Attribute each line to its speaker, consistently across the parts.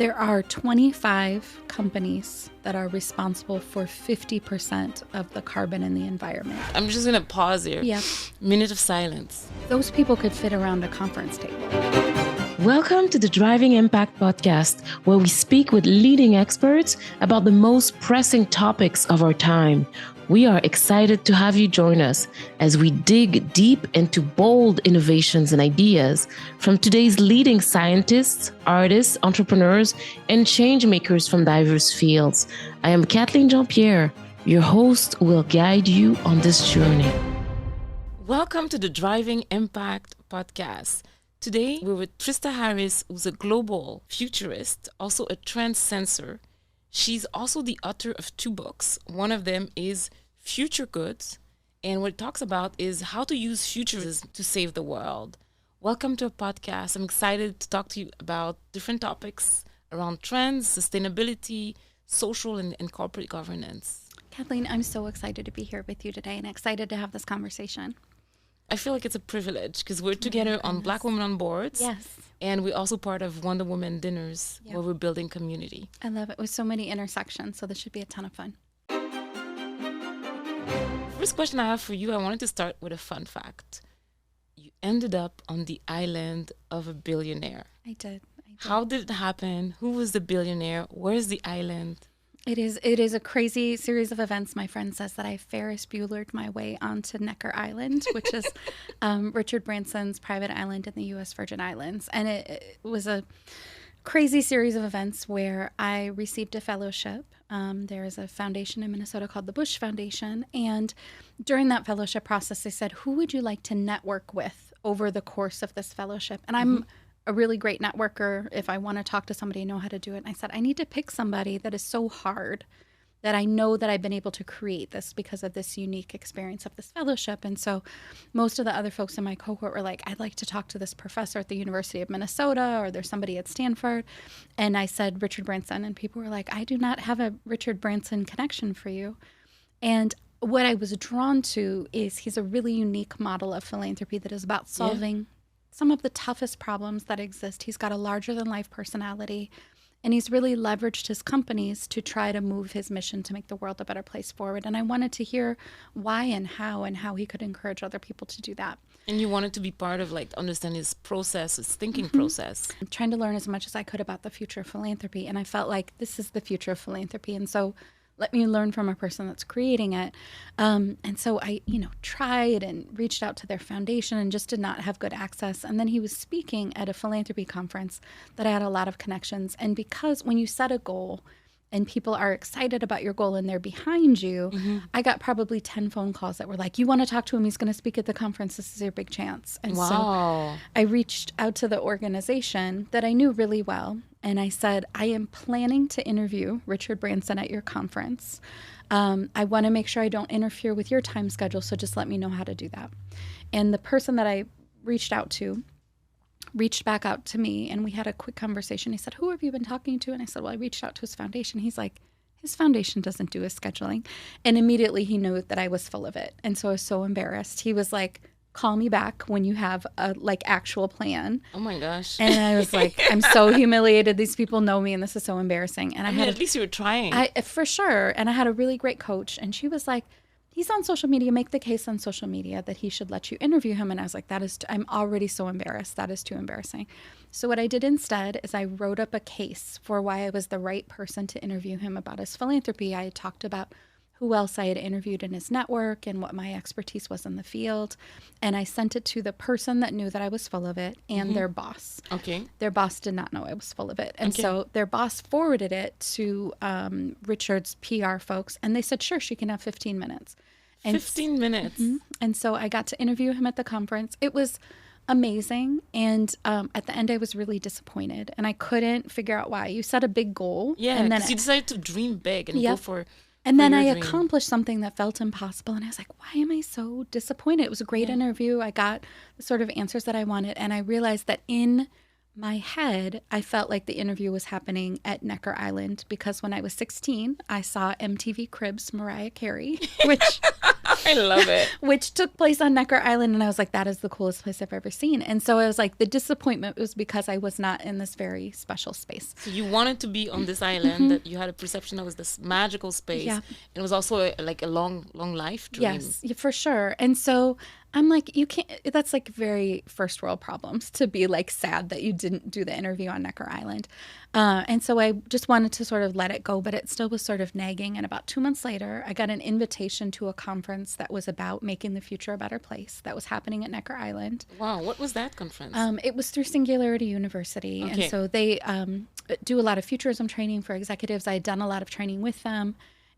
Speaker 1: There are 25 companies that are responsible for 50% of the carbon in the environment.
Speaker 2: I'm just going to pause here.
Speaker 1: Yeah.
Speaker 2: Minute of silence.
Speaker 1: Those people could fit around a conference table.
Speaker 3: Welcome to the Driving Impact podcast, where we speak with leading experts about the most pressing topics of our time. We are excited to have you join us as we dig deep into bold innovations and ideas from today's leading scientists, artists, entrepreneurs, and change makers from diverse fields. I am Kathleen Jean-Pierre. Your host will guide you on this journey.
Speaker 2: Welcome to the Driving Impact podcast. Today, we're with Trista Harris, who's a global futurist, also a trend sensor. She's also the author of 2 books. One of them is Future Goods, and what it talks about is how to use futurism to save the world. Welcome to a podcast. I'm excited to talk to you about different topics around trends, sustainability, social and corporate governance.
Speaker 1: Kathleen, I'm so excited to be here with you today and excited to have this conversation.
Speaker 2: I feel like it's a privilege because we're together on Black Women on Boards.
Speaker 1: Yes.
Speaker 2: And we're also part of Wonder Woman dinners where we're building community.
Speaker 1: I love it with so many intersections, so this should be a ton of fun.
Speaker 2: First question I have for you, I wanted to start with a fun fact. You ended up on the island of a billionaire.
Speaker 1: I did.
Speaker 2: How did it happen? Who was the billionaire? Where's the island?
Speaker 1: It is a crazy series of events. My friend says that I Ferris Buellered my way onto Necker Island, which is Richard Branson's private island in the U.S. Virgin Islands. And it was a crazy series of events where I received a fellowship. There is a foundation in Minnesota called the Bush Foundation. And during that fellowship process, they said, who would you like to network with over the course of this fellowship? And I'm a really great networker. If I want to talk to somebody, I know how to do it. And I said, I need to pick somebody that is so hard that I know that I've been able to create this because of this unique experience of this fellowship. And so most of the other folks in my cohort were like, I'd like to talk to this professor at the University of Minnesota, or there's somebody at Stanford. And I said, Richard Branson. And people were like, I do not have a Richard Branson connection for you. And what I was drawn to is he's a really unique model of philanthropy that is about solving some of the toughest problems that exist. He's got a larger than life personality, and he's really leveraged his companies to try to move his mission to make the world a better place forward. And I wanted to hear why and how he could encourage other people to do that.
Speaker 2: And you wanted to be part of understand his process, his thinking process.
Speaker 1: I'm trying to learn as much as I could about the future of philanthropy. And I felt like this is the future of philanthropy. And so let me learn from a person that's creating it. And so I, tried and reached out to their foundation and just did not have good access. And then he was speaking at a philanthropy conference that I had a lot of connections. And because when you set a goal and people are excited about your goal and they're behind you, I got probably 10 phone calls that were like, you want to talk to him? He's going to speak at the conference. This is your big chance. And so I reached out to the organization that I knew really well. And I said, I am planning to interview Richard Branson at your conference. I want to make sure I don't interfere with your time schedule, so just let me know how to do that. And the person that I reached out to reached back out to me, and we had a quick conversation. He said, who have you been talking to? And I said, well, I reached out to his foundation. He's like, his foundation doesn't do his scheduling. And immediately he knew that I was full of it. And so I was so embarrassed. He was like, call me back when you have a actual plan.
Speaker 2: Oh my gosh.
Speaker 1: And I was like, I'm so humiliated. These people know me and this is so embarrassing. And
Speaker 2: at least you were trying.
Speaker 1: For sure. And I had a really great coach, and she was like, he's on social media, make the case on social media that he should let you interview him. And I was like, I'm already so embarrassed. That is too embarrassing. So what I did instead is I wrote up a case for why I was the right person to interview him about his philanthropy. I had talked about who else I had interviewed in his network and what my expertise was in the field. And I sent it to the person that knew that I was full of it and their boss.
Speaker 2: Okay.
Speaker 1: Their boss did not know I was full of it. And so their boss forwarded it to Richard's PR folks. And they said, sure, she can have 15 minutes. And
Speaker 2: 15 minutes.
Speaker 1: And so I got to interview him at the conference. It was amazing. And at the end, I was really disappointed. And I couldn't figure out why. You set a big goal.
Speaker 2: Yeah,
Speaker 1: and then
Speaker 2: you decided to dream big and go for
Speaker 1: And then I
Speaker 2: dream.
Speaker 1: accomplished something that felt impossible. And I was like, why am I so disappointed? It was a great interview. I got the sort of answers that I wanted. And I realized that in my head, I felt like the interview was happening at Necker Island because when I was 16, I saw MTV Cribs Mariah Carey, which
Speaker 2: I love it.
Speaker 1: which took place on Necker Island. And I was like, that is the coolest place I've ever seen. And so I was like, the disappointment was because I was not in this very special space.
Speaker 2: So you wanted to be on this island, that you had a perception that was this magical space.
Speaker 1: Yeah.
Speaker 2: And it was also like a long life dream.
Speaker 1: Yes, for sure. And so I'm like, you can't, that's like very first world problems to be like sad that you didn't do the interview on Necker Island. And so I just wanted to sort of let it go, but it still was sort of nagging. And about 2 months later, I got an invitation to a conference that was about making the future a better place that was happening at Necker Island.
Speaker 2: Wow. What was that conference?
Speaker 1: It was through Singularity University.
Speaker 2: Okay.
Speaker 1: And so they do a lot of futurism training for executives. I had done a lot of training with them.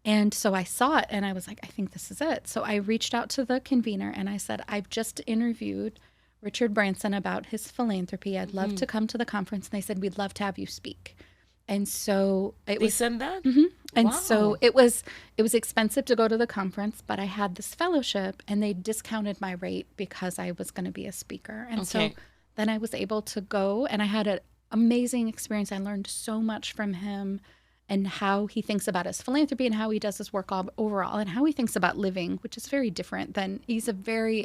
Speaker 1: And so I saw it and I was like, I think this is it. So I reached out to the convener and I said, I've just interviewed Richard Branson about his philanthropy. I'd love to come to the conference. And they said, we'd love to have you speak. And so
Speaker 2: they said that?
Speaker 1: And
Speaker 2: Wow.
Speaker 1: so it was expensive to go to the conference, but I had this fellowship and they discounted my rate because I was going to be a speaker. And so then I was able to go and I had an amazing experience. I learned so much from him and how he thinks about his philanthropy and how he does his work overall and how he thinks about living, which is very different than he's a very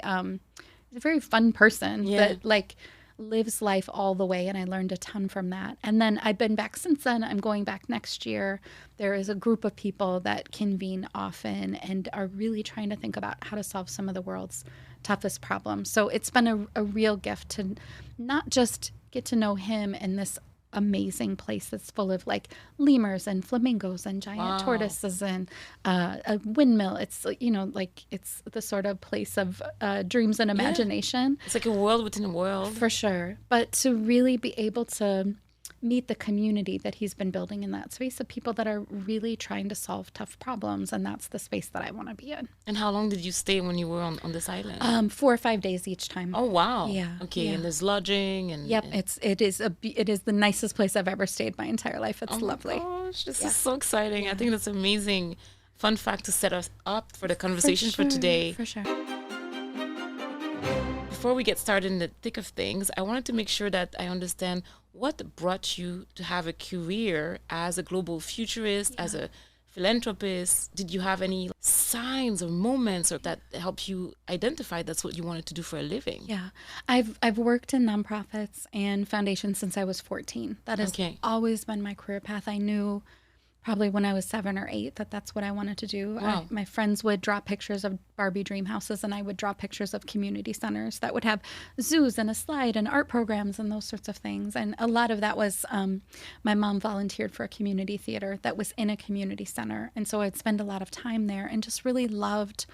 Speaker 1: fun person that like lives life all the way. And I learned a ton from that. And then I've been back since then. I'm going back next year. There is a group of people that convene often and are really trying to think about how to solve some of the world's toughest problems. So it's been a real gift to not just get to know him and this amazing place that's full of like lemurs and flamingos and giant tortoises and a windmill. It's like it's the sort of place of dreams and imagination.
Speaker 2: It's like a world within a world.
Speaker 1: For sure. But to really be able to meet the community that he's been building in that space of people that are really trying to solve tough problems. And that's the space that I want to be in.
Speaker 2: And how long did you stay when you were on this island?
Speaker 1: 4 or 5 days each time.
Speaker 2: Oh, wow.
Speaker 1: Yeah.
Speaker 2: Okay.
Speaker 1: Yeah.
Speaker 2: And there's lodging and...
Speaker 1: Yep. It is the nicest place I've ever stayed my entire life. It's lovely.
Speaker 2: Oh, gosh, this is so exciting. I think that's amazing. Fun fact to set us up for the conversation for today.
Speaker 1: For sure.
Speaker 2: Before we get started in the thick of things, I wanted to make sure that I understand what brought you to have a career as a global futurist, as a philanthropist. Did you have any signs or moments or that helped you identify that's what you wanted to do for a living?
Speaker 1: Yeah. I've worked in nonprofits and foundations since I was 14. That has always been my career path. I knew probably when I was 7 or 8 that's what I wanted to do.
Speaker 2: Wow.
Speaker 1: My friends would draw pictures of Barbie dream houses and I would draw pictures of community centers that would have zoos and a slide and art programs and those sorts of things. And a lot of that was my mom volunteered for a community theater that was in a community center. And so I'd spend a lot of time there and just really loved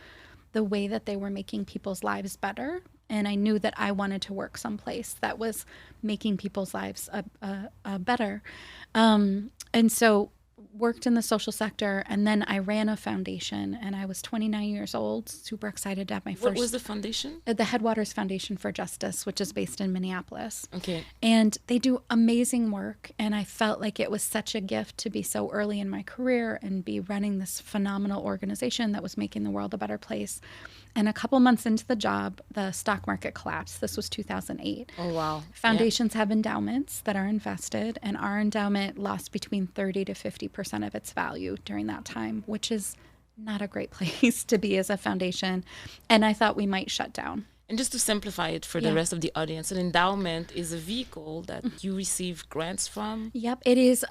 Speaker 1: the way that they were making people's lives better. And I knew that I wanted to work someplace that was making people's lives better. And so worked in the social sector, and then I ran a foundation, and I was 29 years old, super excited to have my first...
Speaker 2: What was the foundation?
Speaker 1: The Headwaters Foundation for Justice, which is based in Minneapolis.
Speaker 2: Okay.
Speaker 1: And they do amazing work, and I felt like it was such a gift to be so early in my career and be running this phenomenal organization that was making the world a better place. And a couple months into the job, the stock market collapsed. This was 2008.
Speaker 2: Oh, wow.
Speaker 1: Foundations have endowments that are invested, and our endowment lost between 30 to 50% of its value during that time, which is not a great place to be as a foundation. And I thought we might shut down.
Speaker 2: And just to simplify it for the rest of the audience, an endowment is a vehicle that you receive grants from.
Speaker 1: Yep, it is.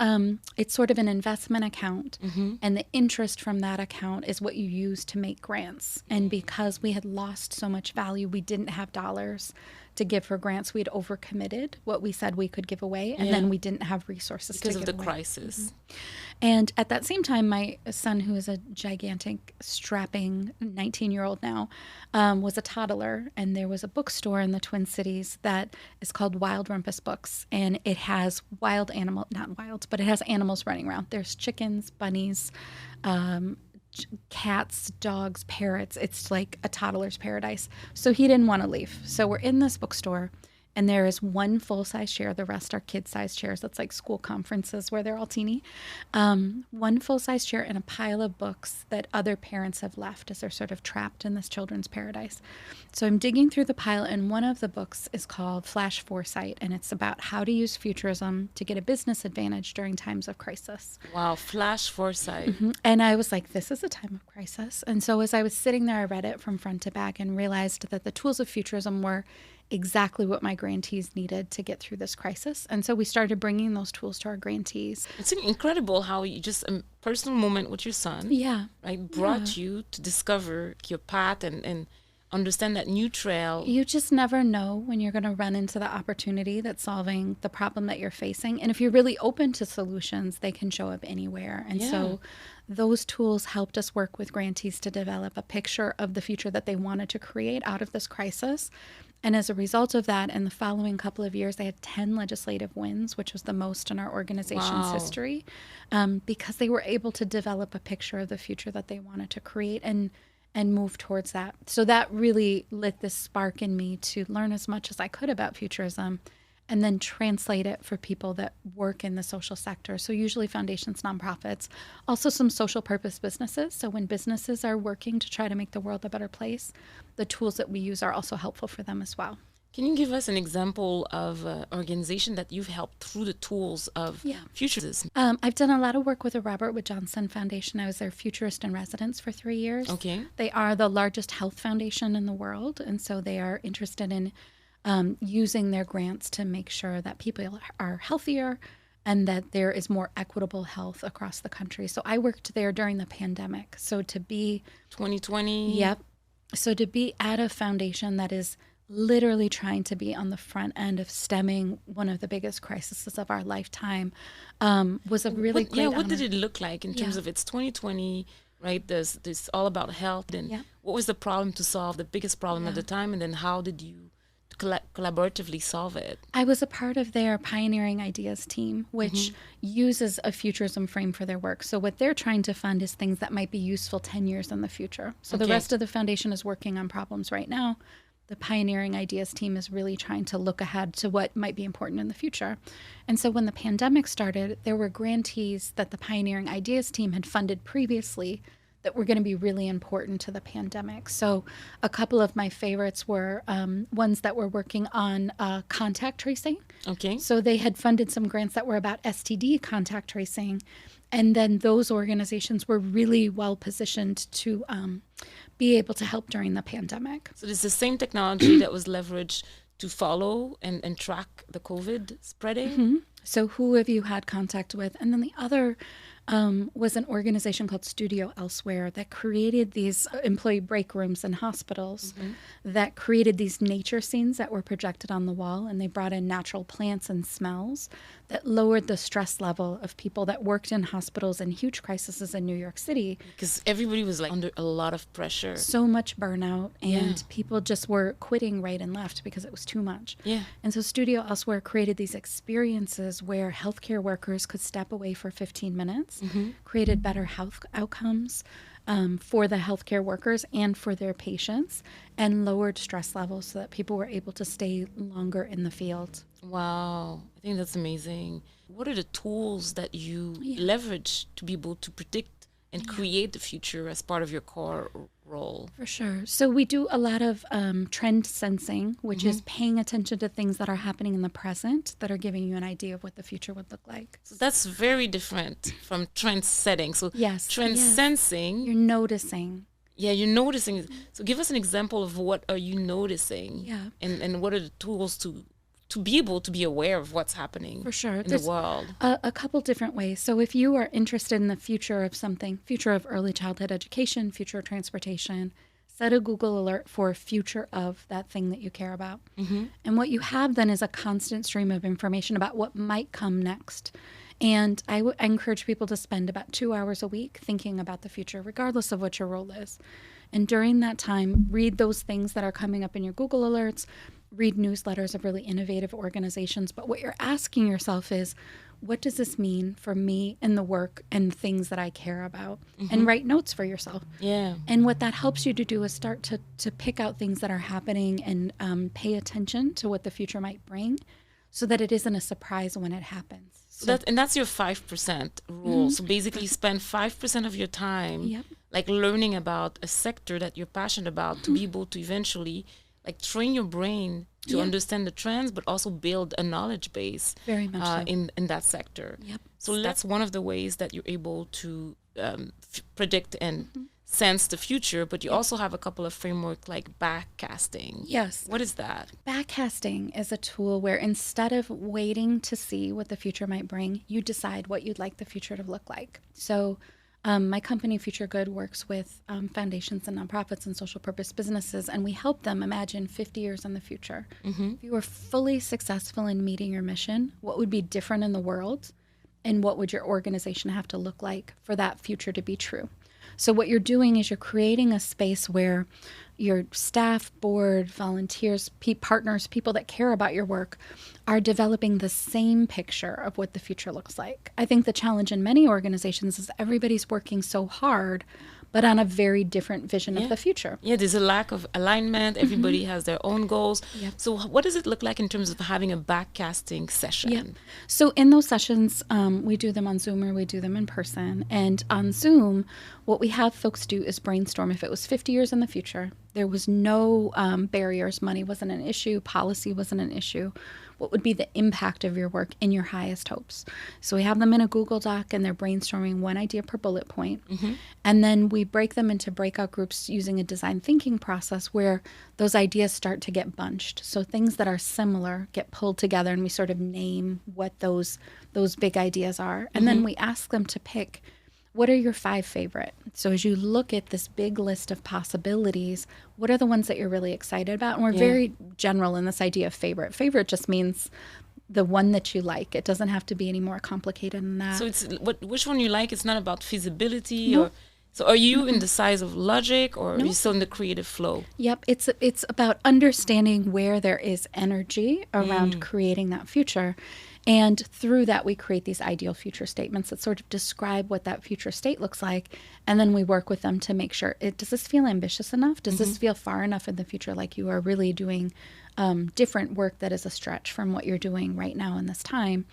Speaker 1: It's sort of an investment account, and the interest from that account is what you use to make grants. And because we had lost so much value, we didn't have dollars to give for grants. We had overcommitted what we said we could give away, and then we didn't have resources
Speaker 2: because
Speaker 1: to
Speaker 2: of
Speaker 1: give
Speaker 2: the
Speaker 1: away.
Speaker 2: crisis.
Speaker 1: And at that same time, my son, who is a gigantic, strapping 19-year-old now, was a toddler. And there was a bookstore in the Twin Cities that is called Wild Rumpus Books. And it has it has animals running around. There's chickens, bunnies, cats, dogs, parrots. It's like a toddler's paradise. So he didn't want to leave. So we're in this bookstore And there is one full-size chair. The rest are kid-sized chairs. That's like school conferences where they're all teeny. One full-size chair and a pile of books that other parents have left as they're sort of trapped in this children's paradise. So I'm digging through the pile, and one of the books is called Flash Foresight, and it's about how to use futurism to get a business advantage during times of crisis.
Speaker 2: Wow, Flash Foresight.
Speaker 1: And I was like, this is a time of crisis. And so as I was sitting there, I read it from front to back and realized that the tools of futurism were exactly what my grantees needed to get through this crisis. And so we started bringing those tools to our grantees.
Speaker 2: It's incredible how you just a personal moment with your son, right, brought you to discover your path and understand that new trail.
Speaker 1: You just never know when you're going to run into the opportunity that's solving the problem that you're facing. And if you're really open to solutions, they can show up anywhere. And so those tools helped us work with grantees to develop a picture of the future that they wanted to create out of this crisis. And as a result of that, in the following couple of years, they had 10 legislative wins, which was the most in our organization's history, because they were able to develop a picture of the future that they wanted to create and move towards that. So that really lit this spark in me to learn as much as I could about futurism and then translate it for people that work in the social sector. So usually foundations, nonprofits, also some social purpose businesses. So when businesses are working to try to make the world a better place, the tools that we use are also helpful for them as well.
Speaker 2: Can you give us an example of an organization that you've helped through the tools of futurism?
Speaker 1: I've done a lot of work with the Robert Wood Johnson Foundation. I was their futurist in residence for 3 years.
Speaker 2: Okay.
Speaker 1: They are the largest health foundation in the world, and so they are interested in using their grants to make sure that people are healthier and that there is more equitable health across the country. So I worked there during the pandemic. So to be
Speaker 2: 2020.
Speaker 1: Yep. So to be at a foundation that is literally trying to be on the front end of stemming one of the biggest crises of our lifetime was a really great
Speaker 2: what
Speaker 1: honor.
Speaker 2: did it look like in terms of it's 2020, right? There's this all about health. And what was the problem to solve, the biggest problem at the time? And then how did you collaboratively solve it?
Speaker 1: I was a part of their Pioneering Ideas team, which uses a futurism frame for their work. So what they're trying to fund is things that might be useful 10 years in the future. So the rest of the foundation is working on problems right now. The Pioneering Ideas team is really trying to look ahead to what might be important in the future. And so when the pandemic started, there were grantees that the Pioneering Ideas team had funded previously that were going to be really important to the pandemic. So a couple of my favorites were ones that were working on contact tracing.
Speaker 2: Okay.
Speaker 1: So they had funded some grants that were about STD contact tracing. And then those organizations were really well positioned to be able to help during the pandemic.
Speaker 2: So it's the same technology that was leveraged to follow and track the COVID spreading?
Speaker 1: So who have you had contact with? And then the other was an organization called Studio Elsewhere that created these employee break rooms in hospitals that created these nature scenes that were projected on the wall, and they brought in natural plants and smells that lowered the stress level of people that worked in hospitals in huge crises in New York City.
Speaker 2: Because everybody was like under a lot of pressure.
Speaker 1: So much burnout, and people just were quitting right and left because it was too much. And so Studio Elsewhere created these experiences where healthcare workers could step away for 15 minutes, created better health outcomes for the healthcare workers and for their patients, and lowered stress levels so that people were able to stay longer in the field.
Speaker 2: Wow, I think that's amazing. What are the tools that you leverage to be able to predict and create the future as part of your core role?
Speaker 1: For sure. So we do a lot of trend sensing, which is paying attention to things that are happening in the present that are giving you an idea of what the future would look like.
Speaker 2: So that's very different from trend setting. So trend sensing.
Speaker 1: You're noticing.
Speaker 2: Yeah, you're noticing. So give us an example of what are you noticing? And what are the tools to be able to be aware of what's happening in the world?
Speaker 1: A couple different ways. So if you are interested in the future of something, future of early childhood education, future of transportation, set a Google alert for future of that thing that you care about. And what you have then is a constant stream of information about what might come next. And I encourage people to spend about 2 hours a week thinking about the future, regardless of what your role is. And during that time, read those things that are coming up in your Google alerts, read newsletters of really innovative organizations. But what you're asking yourself is, what does this mean for me and the work and things that I care about? And write notes for yourself.
Speaker 2: Yeah.
Speaker 1: And what that helps you to do is start to pick out things that are happening and pay attention to what the future might bring so that it isn't a surprise when it happens. So
Speaker 2: that's your 5% rule. So basically you spend 5% of your time
Speaker 1: Yep.
Speaker 2: like learning about a sector that you're passionate about to be able to eventually like train your brain to understand the trends, but also build a knowledge base
Speaker 1: Very much so.
Speaker 2: in that sector.
Speaker 1: Yep.
Speaker 2: So that's one of the ways that you're able to predict and sense the future, but you also have a couple of framework like backcasting.
Speaker 1: Yes.
Speaker 2: What is that?
Speaker 1: Backcasting is a tool where instead of waiting to see what the future might bring, you decide what you'd like the future to look like. So my company, Future Good, works with foundations and nonprofits and social purpose businesses, and we help them imagine 50 years in the future. If you were fully successful in meeting your mission, what would be different in the world, and what would your organization have to look like for that future to be true? So what you're doing is you're creating a space where your staff, board, volunteers, partners, people that care about your work are developing the same picture of what the future looks like. I think the challenge in many organizations is everybody's working so hard, but on a very different vision of the future.
Speaker 2: Yeah, there's a lack of alignment. Everybody has their own goals.
Speaker 1: Yep.
Speaker 2: So what does it look like in terms of having a backcasting session?
Speaker 1: Yeah. So in those sessions, we do them on Zoom or we do them in person. And on Zoom, what we have folks do is brainstorm. If it was 50 years in the future, there was no barriers, money wasn't an issue, policy wasn't an issue, what would be the impact of your work in your highest hopes? So we have them in a Google Doc and they're brainstorming one idea per bullet point. And then we break them into breakout groups using a design thinking process where those ideas start to get bunched. So things that are similar get pulled together and we sort of name what those big ideas are. And then we ask them to pick, what are your 5 favorite? So as you look at this big list of possibilities, what are the ones that you're really excited about? And we're very general in this idea of favorite. Favorite just means the one that you like. It doesn't have to be any more complicated than that.
Speaker 2: So it's which one you like. It's not about feasibility
Speaker 1: Nope.
Speaker 2: or. So are you in the size of logic or are you still in the creative flow?
Speaker 1: Yep, it's about understanding where there is energy around creating that future. And through that, we create these ideal future statements that sort of describe what that future state looks like. And then we work with them to make sure, does this feel ambitious enough? Does this feel far enough in the future like you are really doing different work that is a stretch from what you're doing right now in this time?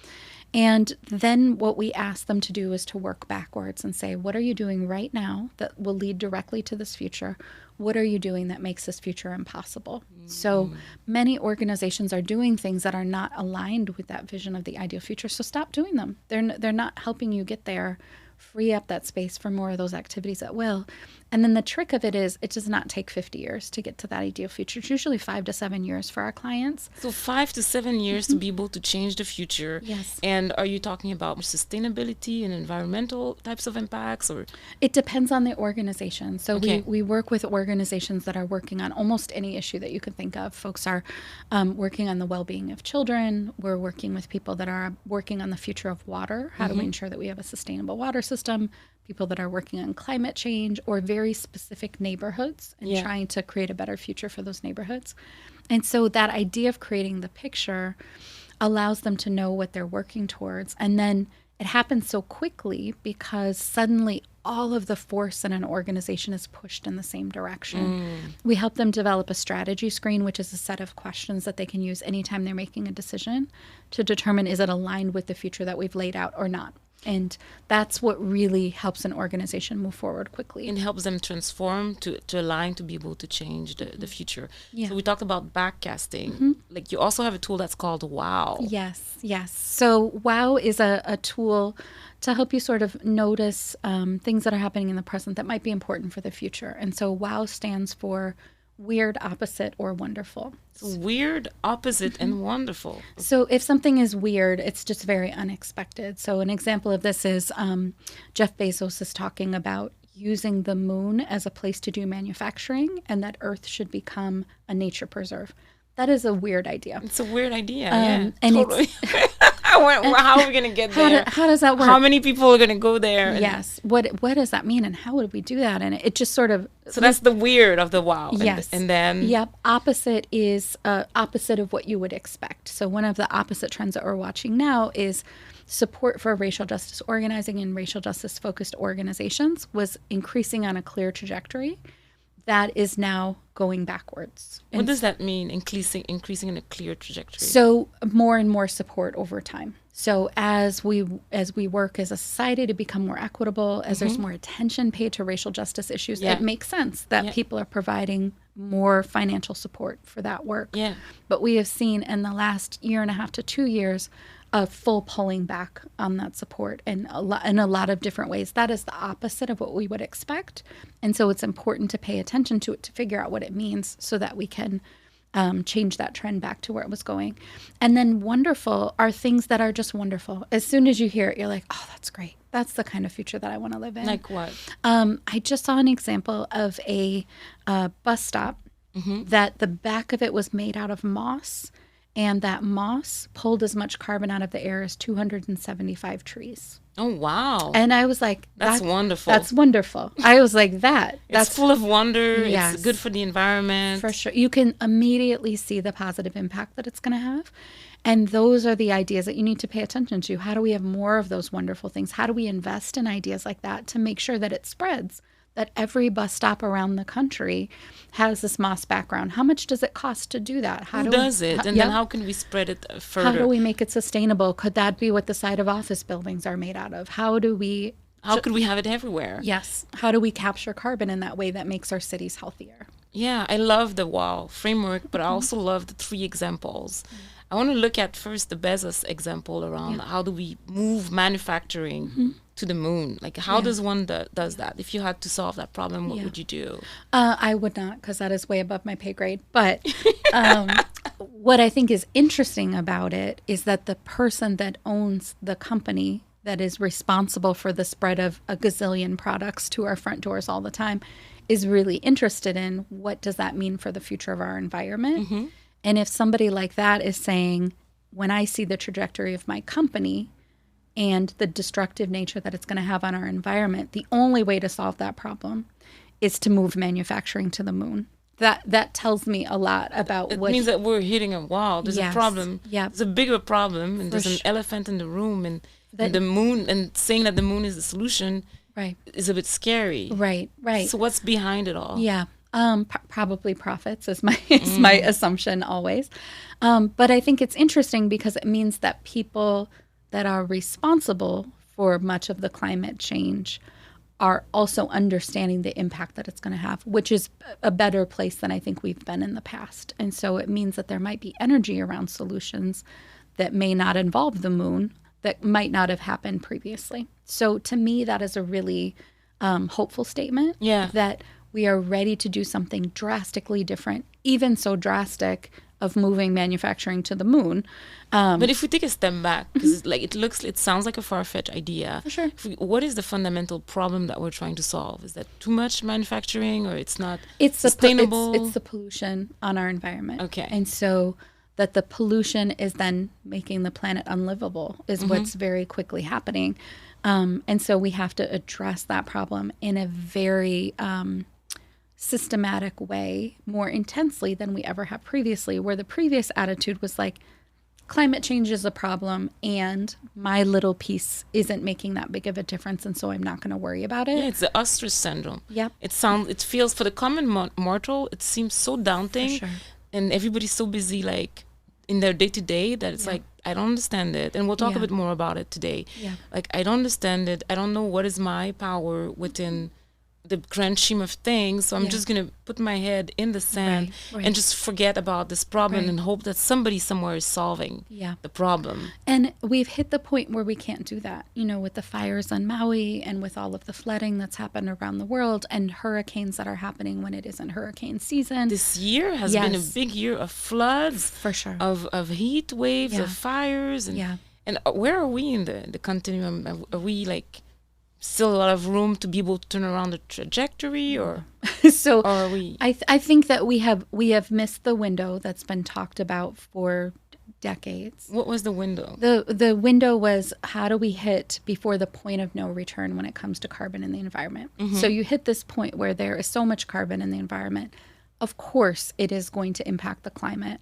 Speaker 1: And then what we ask them to do is to work backwards and say, what are you doing right now that will lead directly to this future? What are you doing that makes this future impossible? So many organizations are doing things that are not aligned with that vision of the ideal future. So stop doing them. They're not helping you get there. Free up that space for more of those activities at will. And then the trick of it is it does not take 50 years to get to that ideal future. It's usually 5 to 7 years for our clients.
Speaker 2: So 5 to 7 years to be able to change the future.
Speaker 1: Yes.
Speaker 2: And are you talking about sustainability and environmental types of impacts or?
Speaker 1: It depends on the organization. So
Speaker 2: Okay.
Speaker 1: we work with organizations that are working on almost any issue that you could think of. Folks are working on the well-being of children. We're working with people that are working on the future of water. How do we ensure that we have a sustainable water system? People that are working on climate change or very specific neighborhoods and trying to create a better future for those neighborhoods. And so that idea of creating the picture allows them to know what they're working towards. And then it happens so quickly because suddenly all of the force in an organization is pushed in the same direction. We help them develop a strategy screen, which is a set of questions that they can use anytime they're making a decision to determine, is it aligned with the future that we've laid out or not? And that's what really helps an organization move forward quickly.
Speaker 2: And helps them transform to align to be able to change the future.
Speaker 1: Yeah.
Speaker 2: So we talked about backcasting. Like you also have a tool that's called WOW.
Speaker 1: Yes. So WOW is a tool to help you sort of notice things that are happening in the present that might be important for the future. And so WOW stands for weird, opposite, or wonderful.
Speaker 2: So weird, opposite, and wonderful.
Speaker 1: So if something is weird, it's just very unexpected. So an example of this is Jeff Bezos is talking about using the moon as a place to do manufacturing and that Earth should become a nature preserve. That is a weird idea.
Speaker 2: It's a weird idea.
Speaker 1: And
Speaker 2: totally. How are we going to get there?
Speaker 1: How does that work?
Speaker 2: How many people are going to go there?
Speaker 1: Yes. What does that mean and how would we do that? And it just sort of...
Speaker 2: So that's the weird of the WOW.
Speaker 1: Yes.
Speaker 2: And then...
Speaker 1: Yep. Opposite is opposite of what you would expect. So one of the opposite trends that we're watching now is support for racial justice organizing and racial justice focused organizations was increasing on a clear trajectory that is now going backwards.
Speaker 2: What does that mean, increasing in a clear trajectory?
Speaker 1: So more and more support over time. So as we work as a society to become more equitable, as there's more attention paid to racial justice issues, it makes sense that people are providing more financial support for that work.
Speaker 2: Yeah.
Speaker 1: But we have seen in the last year and a half to 2 years a full pulling back on that support in a lot of different ways. That is the opposite of what we would expect. And so it's important to pay attention to it to figure out what it means so that we can change that trend back to where it was going. And then wonderful are things that are just wonderful. As soon as you hear it, you're like, oh, that's great. That's the kind of future that I want to live in.
Speaker 2: Like what?
Speaker 1: I just saw an example of a bus stop that the back of it was made out of moss, and that moss pulled as much carbon out of the air as 275 trees.
Speaker 2: Oh, wow.
Speaker 1: And I was like,
Speaker 2: that's wonderful.
Speaker 1: That's wonderful. I was like, that's
Speaker 2: full of wonder.
Speaker 1: Yes.
Speaker 2: It's good for the environment.
Speaker 1: For sure. You can immediately see the positive impact that it's going to have. And those are the ideas that you need to pay attention to. How do we have more of those wonderful things? How do we invest in ideas like that to make sure that it spreads? That every bus stop around the country has this moss background. How much does it cost to do that?
Speaker 2: Who does it? And then how can we spread it further?
Speaker 1: How do we make it sustainable? Could that be what the side of office buildings are made out of? How could we have it everywhere? Yes. How do we capture carbon in that way that makes our cities healthier?
Speaker 2: Yeah, I love the WOW framework, but I also love the 3 examples. I want to look at first the Bezos example around how do we move manufacturing to the moon? Like how does one does that? If you had to solve that problem, what would you do?
Speaker 1: I would not, because that is way above my pay grade. But what I think is interesting about it is that the person that owns the company that is responsible for the spread of a gazillion products to our front doors all the time is really interested in what does that mean for the future of our environment. And if somebody like that is saying, when I see the trajectory of my company and the destructive nature that it's going to have on our environment, the only way to solve that problem is to move manufacturing to the moon. That tells me a lot about
Speaker 2: it means that we're hitting a wall. There's a problem. Yeah. There's a bigger problem, and there's an elephant in the room, and the moon, and saying that the moon is the solution is a bit scary. Right. So what's behind it all?
Speaker 1: Yeah. Probably profits is my assumption always. But I think it's interesting because it means that people that are responsible for much of the climate change are also understanding the impact that it's going to have, which is a better place than I think we've been in the past. And so it means that there might be energy around solutions that may not involve the moon, that might not have happened previously. So to me, that is a really hopeful statement. Yeah. That we are ready to do something drastically different, even so drastic of moving manufacturing to the moon.
Speaker 2: But if we take a step back, because it sounds like a far-fetched idea.
Speaker 1: For sure.
Speaker 2: What is the fundamental problem that we're trying to solve? Is that too much manufacturing, or it's not sustainable?
Speaker 1: It's the pollution on our environment.
Speaker 2: Okay.
Speaker 1: And so that the pollution is then making the planet unlivable is what's very quickly happening. And so we have to address that problem in a very systematic way, more intensely than we ever have previously, where the previous attitude was like, climate change is a problem and my little piece isn't making that big of a difference, and so I'm not going to worry about it.
Speaker 2: Yeah, it's the ostrich syndrome.
Speaker 1: Yeah.
Speaker 2: It feels, for the common mortal, it seems so daunting.
Speaker 1: For sure.
Speaker 2: And everybody's so busy like in their day-to-day that it's like, I don't understand it. And we'll talk a bit more about it today. Yeah. Like, I don't understand it. I don't know what is my power within the grand scheme of things, so I'm just going to put my head in the sand and just forget about this problem and hope that somebody somewhere is solving the problem.
Speaker 1: And we've hit the point where we can't do that, with the fires on Maui and with all of the flooding that's happened around the world and hurricanes that are happening when it isn't hurricane season.
Speaker 2: This year has been a big year of floods,
Speaker 1: for sure,
Speaker 2: of heat waves, of fires, and where are we in the continuum? Are we still a lot of room to be able to turn around the trajectory, or
Speaker 1: so
Speaker 2: are we?
Speaker 1: I think that we have missed the window that's been talked about for decades.
Speaker 2: What was the window?
Speaker 1: The window was, how do we hit before the point of no return when it comes to carbon in the environment? So you hit this point where there is so much carbon in the environment. of course it is going to impact the climate.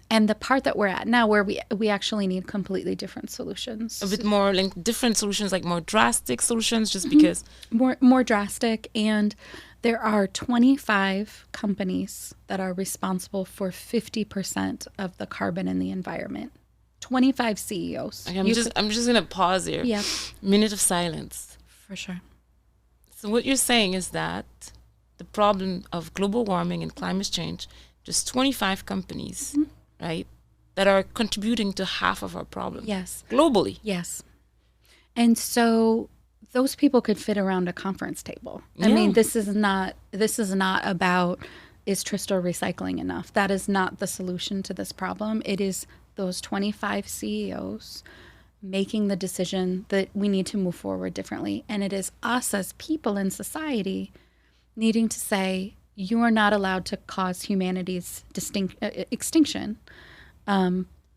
Speaker 1: And the part that we're at now, where we actually need completely different solutions.
Speaker 2: A bit more like different solutions, like more drastic solutions, just because.
Speaker 1: More drastic. And there are 25 companies that are responsible for 50% of the carbon in the environment. 25 CEOs.
Speaker 2: Okay, I'm just gonna pause here.
Speaker 1: Yeah.
Speaker 2: Minute of silence.
Speaker 1: For sure.
Speaker 2: So what you're saying is that the problem of global warming and climate change, just 25 companies, right, that are contributing to half of our problem.
Speaker 1: Yes.
Speaker 2: Globally.
Speaker 1: Yes. And so those people could fit around a conference table. I
Speaker 2: Yeah.
Speaker 1: mean, this is not about, is Trista recycling enough? That is not the solution to this problem. It is those 25 CEOs making the decision that we need to move forward differently. And it is us as people in society needing to say, you are not allowed to cause humanity's extinction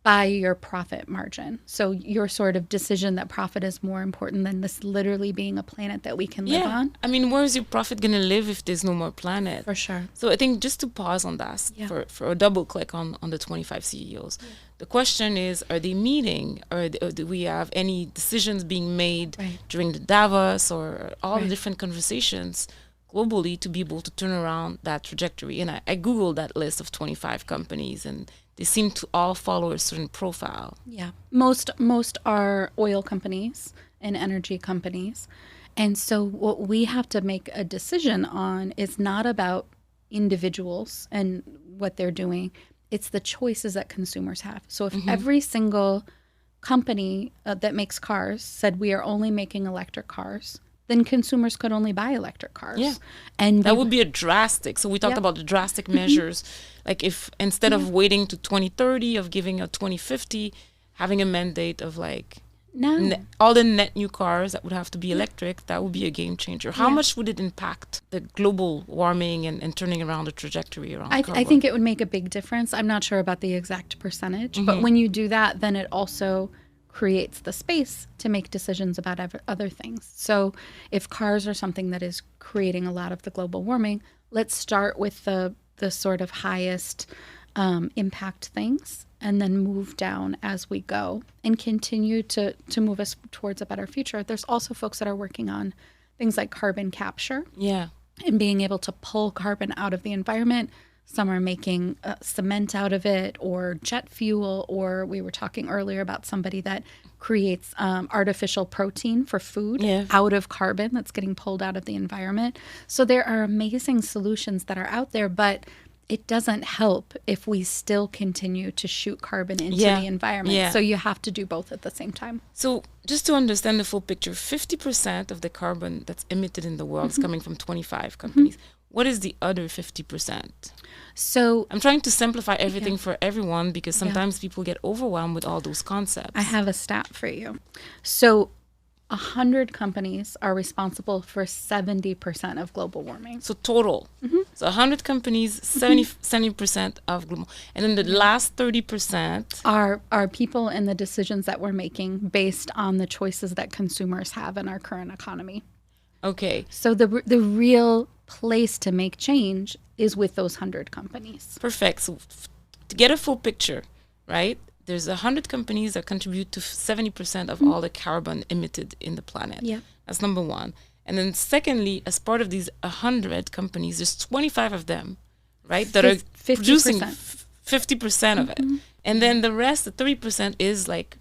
Speaker 1: by your profit margin. So your sort of decision that profit is more important than this literally being a planet that we can live on.
Speaker 2: I mean, where is your profit going to live if there's no more planet?
Speaker 1: For sure.
Speaker 2: So I think just to pause on that, for a double click on the 25 CEOs, the question is, are they meeting, or do we have any decisions being made during the Davos or all the different conversations globally to be able to turn around that trajectory? And I Googled that list of 25 companies, and they seem to all follow a certain profile.
Speaker 1: Yeah. Most are oil companies and energy companies. And so what we have to make a decision on is not about individuals and what they're doing. It's the choices that consumers have. So if every single company that makes cars said we are only making electric cars, then consumers could only buy electric cars.
Speaker 2: Yeah.
Speaker 1: And
Speaker 2: that would be a drastic. So we talked about the drastic measures. Like if instead of waiting to 2030, of giving a 2050, having a mandate of like all the net new cars that would have to be electric, that would be a game changer. How much would it impact the global warming and turning around the trajectory around carbon?
Speaker 1: I think it would make a big difference. I'm not sure about the exact percentage, but when you do that, then it also creates the space to make decisions about other things. So if cars are something that is creating a lot of the global warming, let's start with the sort of highest impact things and then move down as we go and continue to move us towards a better future. There's also folks that are working on things like carbon capture and being able to pull carbon out of the environment. Some are making cement out of it, or jet fuel, or we were talking earlier about somebody that creates artificial protein for food out of carbon that's getting pulled out of the environment. So there are amazing solutions that are out there, but it doesn't help if we still continue to shoot carbon into the environment. So you have to do both at the same time.
Speaker 2: So just to understand the full picture, 50% of the carbon that's emitted in the world is coming from 25 companies. What is the other 50%?
Speaker 1: So
Speaker 2: I'm trying to simplify everything for everyone, because sometimes people get overwhelmed with all those concepts.
Speaker 1: I have a stat for you. So 100 companies are responsible for 70% of global warming.
Speaker 2: So total. So 100 companies, 70% of global. And then the last 30%
Speaker 1: are people and the decisions that we're making based on the choices that consumers have in our current economy.
Speaker 2: Okay.
Speaker 1: So the real place to make change is with those 100 companies.
Speaker 2: Perfect. So to get a full picture, right? There's 100 companies that contribute to 70% of all the carbon emitted in the planet.
Speaker 1: Yeah.
Speaker 2: That's number one. And then secondly, as part of these 100 companies, there's 25 of them, right, that are
Speaker 1: 50%.
Speaker 2: producing 50% of it. And then the rest, the 30%, is like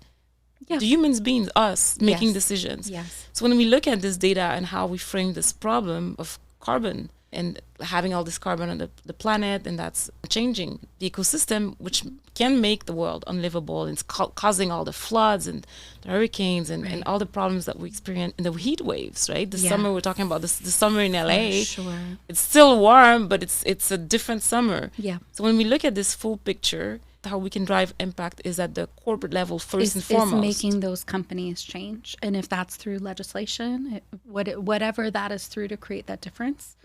Speaker 2: the humans beings, us, making decisions.
Speaker 1: Yes.
Speaker 2: So when we look at this data and how we frame this problem of carbon and having all this carbon on the planet, and that's changing the ecosystem, which can make the world unlivable, and it's causing all the floods and the hurricanes and all the problems that we experience in the heat waves, right? The summer, we're talking about the summer in LA.
Speaker 1: Sure.
Speaker 2: It's still warm, but it's a different summer.
Speaker 1: Yeah.
Speaker 2: So when we look at this full picture, how we can drive impact is at the corporate level first and foremost.
Speaker 1: Is making those companies change. And if that's through legislation, whatever that is through to create that difference,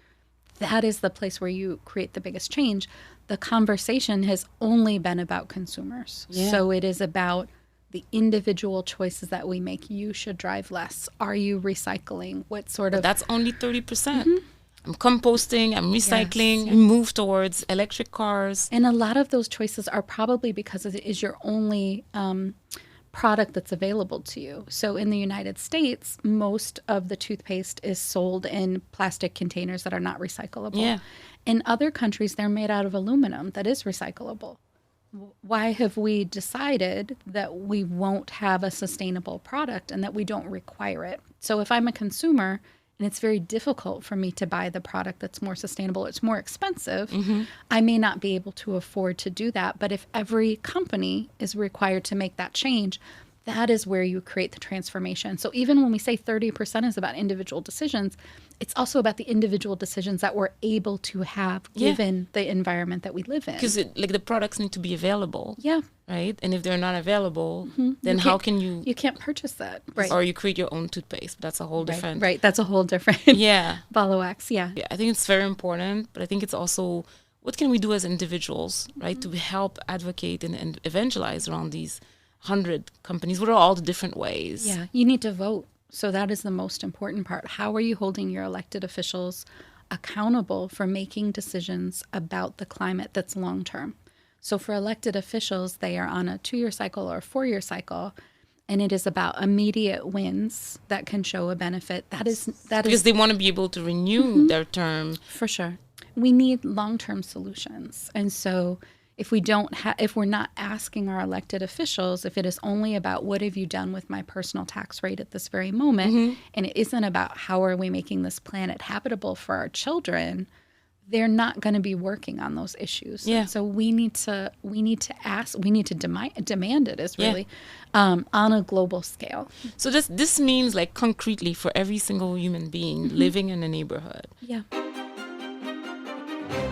Speaker 1: that is the place where you create the biggest change. The conversation has only been about consumers. Yeah. So it is about the individual choices that we make. You should drive less. Are you recycling? What sort of...
Speaker 2: That's only 30%. I'm composting, I'm recycling,
Speaker 1: Yes.
Speaker 2: we move towards electric cars.
Speaker 1: And a lot of those choices are probably because it is your only product that's available to you. So in the United States, most of the toothpaste is sold in plastic containers that are not recyclable.
Speaker 2: Yeah.
Speaker 1: In other countries, they're made out of aluminum that is recyclable. Why have we decided that we won't have a sustainable product and that we don't require it? So if I'm a consumer and it's very difficult for me to buy the product that's more sustainable, it's more expensive, I may not be able to afford to do that. But if every company is required to make that change, that is where you create the transformation. So even when we say 30% is about individual decisions, it's also about the individual decisions that we're able to have given the environment that we live in.
Speaker 2: Because like the products need to be available.
Speaker 1: Yeah.
Speaker 2: Right? And if they're not available, then how can you...
Speaker 1: You can't purchase that. Right.
Speaker 2: Or you create your own toothpaste. That's a whole different...
Speaker 1: Right. That's a whole different
Speaker 2: Yeah.
Speaker 1: ball of wax. Yeah.
Speaker 2: I think it's very important, but I think it's also what can we do as individuals, right, to help advocate and evangelize around these 100 companies? What are all the different ways?
Speaker 1: Yeah. You need to vote. So that is the most important part. How are you holding your elected officials accountable for making decisions about the climate that's long term? So for elected officials, they are on a 2-year cycle or a 4-year cycle, and it is about immediate wins that can show a benefit. That is
Speaker 2: Because they want to be able to renew their term.
Speaker 1: for sure. We need long-term solutions. And so if we don't if we're not asking our elected officials, if it is only about what have you done with my personal tax rate at this very moment, and it isn't about how are we making this planet habitable for our children, they're not going to be working on those issues.
Speaker 2: Yeah.
Speaker 1: So we need to ask, we need to demand it is really on a global scale.
Speaker 2: So this means like concretely for every single human being living in a neighborhood.
Speaker 1: Yeah.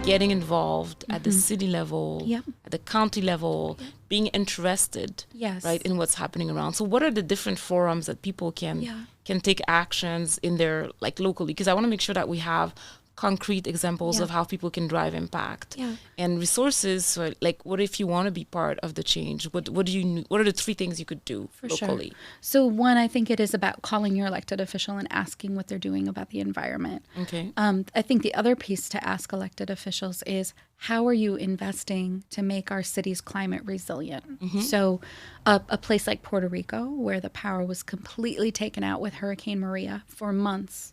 Speaker 2: Getting involved at the city level,
Speaker 1: Yeah.
Speaker 2: at the county level, being interested,
Speaker 1: Yes.
Speaker 2: right, in what's happening around. So what are the different forums that people can take actions in their, like, locally? Because I want to make sure that we have concrete examples of how people can drive impact and resources. So, like, what if you want to be part of the change? What are the 3 things you could do locally?
Speaker 1: Sure. So one, I think it is about calling your elected official and asking what they're doing about the environment.
Speaker 2: Okay.
Speaker 1: I think the other piece to ask elected officials is how are you investing to make our cities climate resilient? So a place like Puerto Rico, where the power was completely taken out with Hurricane Maria for months,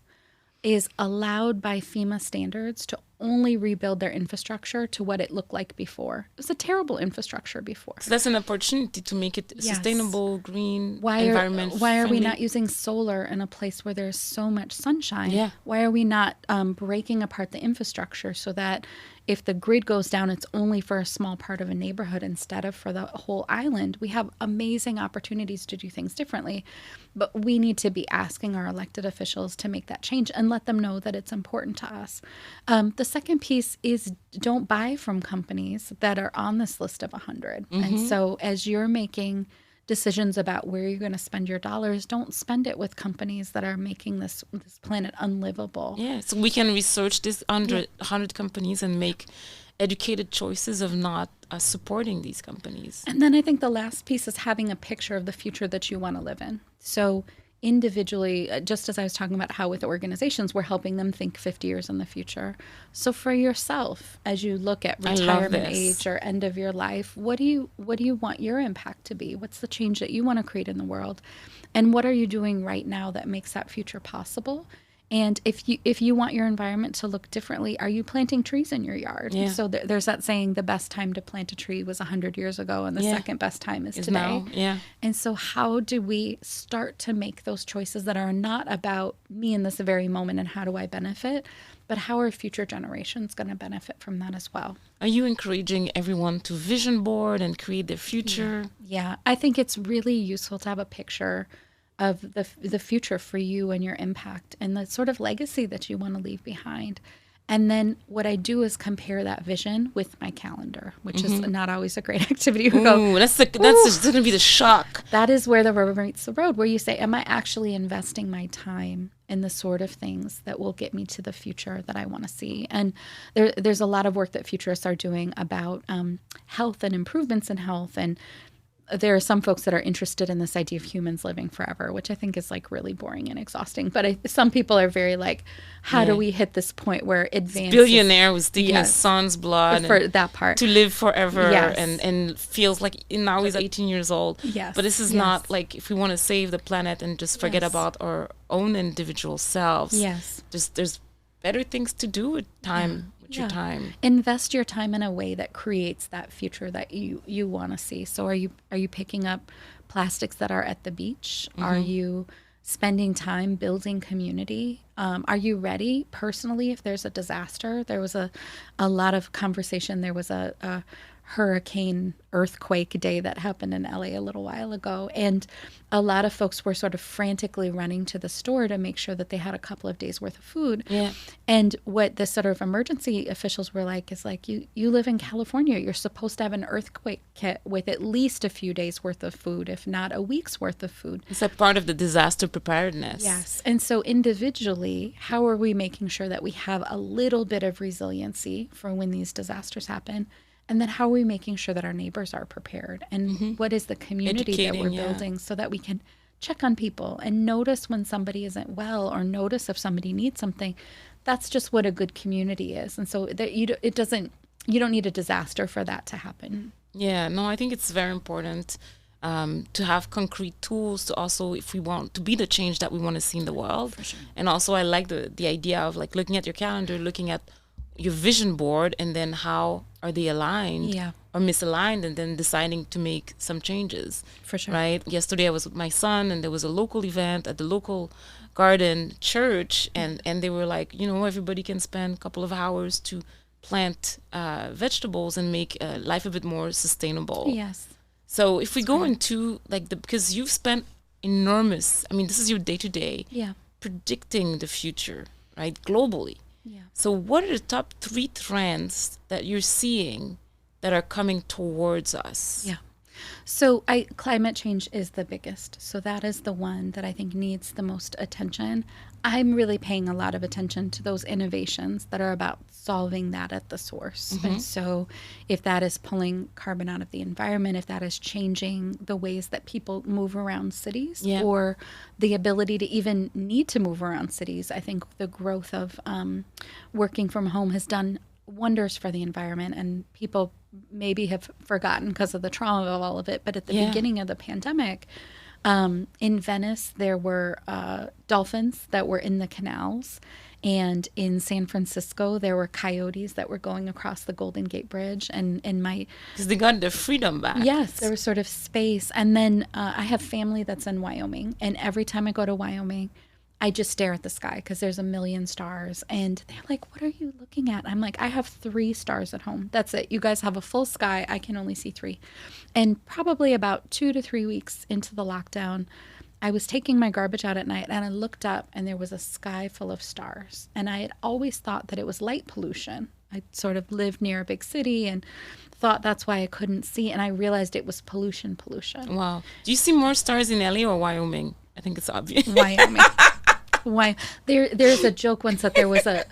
Speaker 1: is allowed by FEMA standards to only rebuild their infrastructure to what it looked like before. It was a terrible infrastructure before.
Speaker 2: So that's an opportunity to make it sustainable, green, environment
Speaker 1: Why are we
Speaker 2: friendly.
Speaker 1: not using solar in a place where there's so much sunshine?
Speaker 2: Yeah.
Speaker 1: Why are we not breaking apart the infrastructure so that if the grid goes down, it's only for a small part of a neighborhood instead of for the whole island? We have amazing opportunities to do things differently, but we need to be asking our elected officials to make that change and let them know that it's important to us. The second piece is don't buy from companies that are on this list of 100. And so as you're making decisions about where you're going to spend your dollars, don't spend it with companies that are making this planet unlivable.
Speaker 2: Yeah, so we can research this 100 companies and make educated choices of not supporting these companies.
Speaker 1: And then I think the last piece is having a picture of the future that you want to live in. So individually, just as I was talking about how with organizations, we're helping them think 50 years in the future. So for yourself, as you look at retirement age or end of your life, what do you want your impact to be? What's the change that you want to create in the world? And what are you doing right now that makes that future possible? And if you want your environment to look differently, are you planting trees in your yard?
Speaker 2: Yeah.
Speaker 1: So there's that saying, the best time to plant a tree was 100 years ago, and the second best time is today.
Speaker 2: Now. Yeah.
Speaker 1: And so how do we start to make those choices that are not about me in this very moment and how do I benefit, but how are future generations going to benefit from that as well?
Speaker 2: Are you encouraging everyone to vision board and create their future?
Speaker 1: Yeah. I think it's really useful to have a picture of the future for you and your impact and the sort of legacy that you want to leave behind. And then what I do is compare that vision with my calendar, which is not always a great activity.
Speaker 2: Ooh, that's going to be the shock.
Speaker 1: That is where the rubber meets the road, where you say, am I actually investing my time in the sort of things that will get me to the future that I want to see? And there's a lot of work that futurists are doing about health and improvements in health and there are some folks that are interested in this idea of humans living forever, which I think is like really boring and exhausting. But some people are very like, how do we hit this point where advanced
Speaker 2: billionaire was taking his son's blood
Speaker 1: for that part
Speaker 2: to live forever and feels like now he's 18 years old. Yes. But this is not like if we want to save the planet and just forget about our own individual selves.
Speaker 1: Yes.
Speaker 2: There's better things to do with time. Your time.
Speaker 1: Invest your time in a way that creates that future that you want to see. So are you picking up plastics that are at the beach? Mm-hmm. Are you spending time building community? Are you ready personally if there's a disaster? There was a lot of conversation. There was a hurricane earthquake day that happened in LA a little while ago, and a lot of folks were sort of frantically running to the store to make sure that they had a couple of days worth of food. And what the sort of emergency officials were like is like, you live in California, you're supposed to have an earthquake kit with at least a few days worth of food, if not a week's worth of food.
Speaker 2: It's a part of the disaster preparedness.
Speaker 1: Yes. And so individually, how are we making sure that we have a little bit of resiliency for when these disasters happen? And then how are we making sure that our neighbors are prepared? And what is the community that we're building so that we can check on people and notice when somebody isn't well or notice if somebody needs something? That's just what a good community is. And so that you don't need a disaster for that to happen.
Speaker 2: Yeah, no, I think it's very important to have concrete tools to also, if we want to be the change that we want to see in the world. For sure. And also I like the idea of like looking at your calendar, looking at your vision board, and then how are they aligned or misaligned, and then deciding to make some changes.
Speaker 1: For sure.
Speaker 2: Right? Yesterday I was with my son, and there was a local event at the local garden church, and they were like, everybody can spend a couple of hours to plant vegetables and make life a bit more sustainable.
Speaker 1: Yes.
Speaker 2: So if we go into like because you've spent this is your day-to-day predicting the future, right? Globally. Yeah. So what are the top 3 trends that you're seeing that are coming towards us?
Speaker 1: Yeah. So climate change is the biggest. So that is the one that I think needs the most attention. I'm really paying a lot of attention to those innovations that are about solving that at the source. Mm-hmm. And so if that is pulling carbon out of the environment, if that is changing the ways that people move around cities or the ability to even need to move around cities, I think the growth of working from home has done wonders for the environment, and people maybe have forgotten because of the trauma of all of it. But at the beginning of the pandemic, in Venice, there were dolphins that were in the canals. And in San Francisco, there were coyotes that were going across the Golden Gate Bridge. And
Speaker 2: because they got their freedom back.
Speaker 1: Yes, there was sort of space. And then I have family that's in Wyoming. And every time I go to Wyoming, I just stare at the sky because there's a million stars. And they're like, what are you looking at? I'm like, I have 3 stars at home. That's it. You guys have a full sky. I can only see 3. And probably about 2 to 3 weeks into the lockdown, I was taking my garbage out at night and I looked up and there was a sky full of stars. And I had always thought that it was light pollution. I sort of lived near a big city and thought that's why I couldn't see. And I realized it was pollution.
Speaker 2: Wow. Do you see more stars in LA or Wyoming? I think it's obvious.
Speaker 1: Wyoming. Why there's a joke once that there was it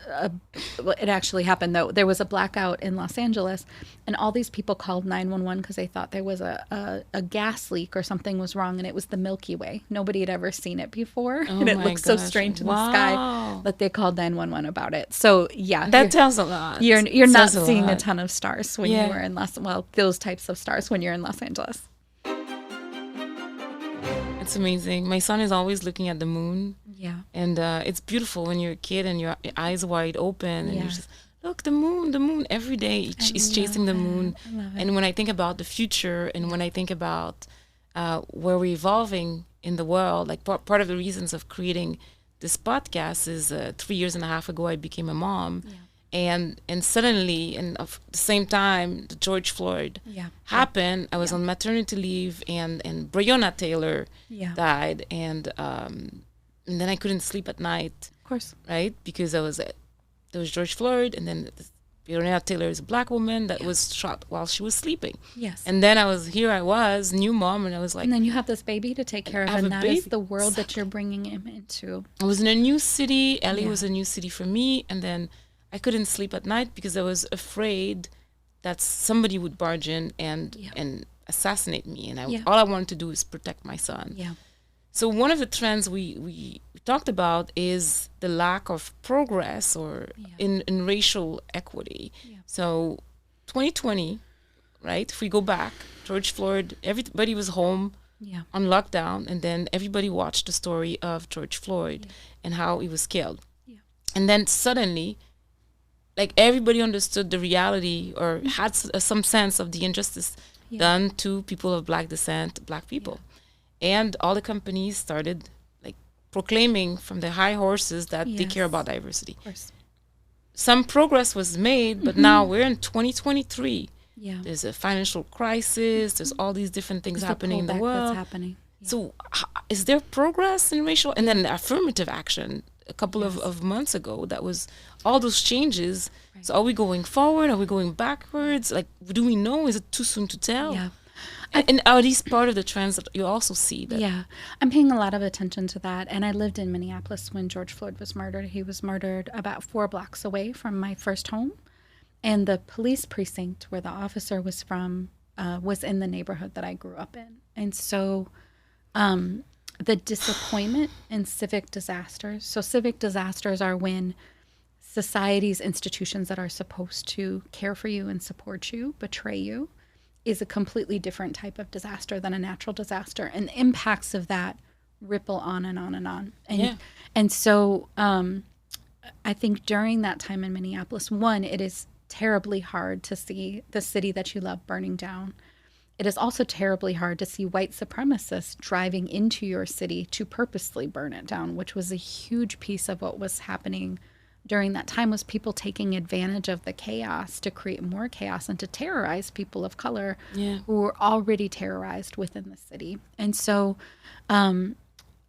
Speaker 1: actually happened though. There was a blackout in Los Angeles and all these people called 911 because they thought there was a gas leak or something was wrong, and it was the Milky Way. Nobody had ever seen it before. And it looked so strange in the sky that they called 911 about it. So
Speaker 2: that tells a lot.
Speaker 1: You're not seeing a ton of stars when you were in those types of stars when you're in Los Angeles.
Speaker 2: It's amazing. My son is always looking at the moon.
Speaker 1: Yeah.
Speaker 2: And it's beautiful when you're a kid and your eyes wide open and you're just, look, the moon. Every day he's chasing the moon. And when I think about the future and when I think about where we're evolving in the world, like part of the reasons of creating this podcast is 3 years and a half ago, I became a mom. Yeah. And suddenly, and at the same time, the George Floyd happened. I was on maternity leave, and Breonna Taylor died, and then I couldn't sleep at night. Of
Speaker 1: course,
Speaker 2: right? Because there was George Floyd, and then Breonna Taylor is a black woman that was shot while she was sleeping.
Speaker 1: Yes.
Speaker 2: And then I was new mom, and I was like,
Speaker 1: and then you have this baby to take care of, and that is the world that you're bringing him into.
Speaker 2: I was in a new city. LA was a new city for me, and then I couldn't sleep at night because I was afraid that somebody would barge in and assassinate me, and
Speaker 1: Yeah.
Speaker 2: all I wanted to do is protect my son.
Speaker 1: Yeah.
Speaker 2: So one of the trends we talked about is the lack of progress or in racial equity.
Speaker 1: Yeah.
Speaker 2: So 2020, right? If we go back, George Floyd, everybody was home
Speaker 1: Yeah.
Speaker 2: on lockdown, and then everybody watched the story of George Floyd and how he was killed.
Speaker 1: Yeah.
Speaker 2: And then suddenly, like, everybody understood the reality or had some sense of the injustice done to people of Black descent, Black people. And all the companies started like proclaiming from the high horses that they care about diversity.
Speaker 1: Of course.
Speaker 2: Some progress was made, but now we're in 2023.
Speaker 1: Yeah.
Speaker 2: There's a financial crisis. There's all these different things happening in the world.
Speaker 1: That's happening. Yeah.
Speaker 2: So is there progress in racial? And then affirmative action a couple of months ago, that was all those changes. Right. So are we going forward? Are we going backwards? Like, do we know? Is it too soon to tell?
Speaker 1: Yeah.
Speaker 2: And are these part of the trends that you also see? That
Speaker 1: Yeah, I'm paying a lot of attention to that. And I lived in Minneapolis when George Floyd was murdered. He was murdered about 4 blocks away from my first home. And the police precinct where the officer was from was in the neighborhood that I grew up in. And so the disappointment in civic disasters. So civic disasters are when society's institutions that are supposed to care for you and support you betray you, is a completely different type of disaster than a natural disaster. And the impacts of that ripple on and on and on. And so I think during that time in Minneapolis, one, it is terribly hard to see the city that you love burning down. It is also terribly hard to see white supremacists driving into your city to purposely burn it down, which was a huge piece of what was happening during that time, was people taking advantage of the chaos to create more chaos and to terrorize people of color who were already terrorized within the city. And so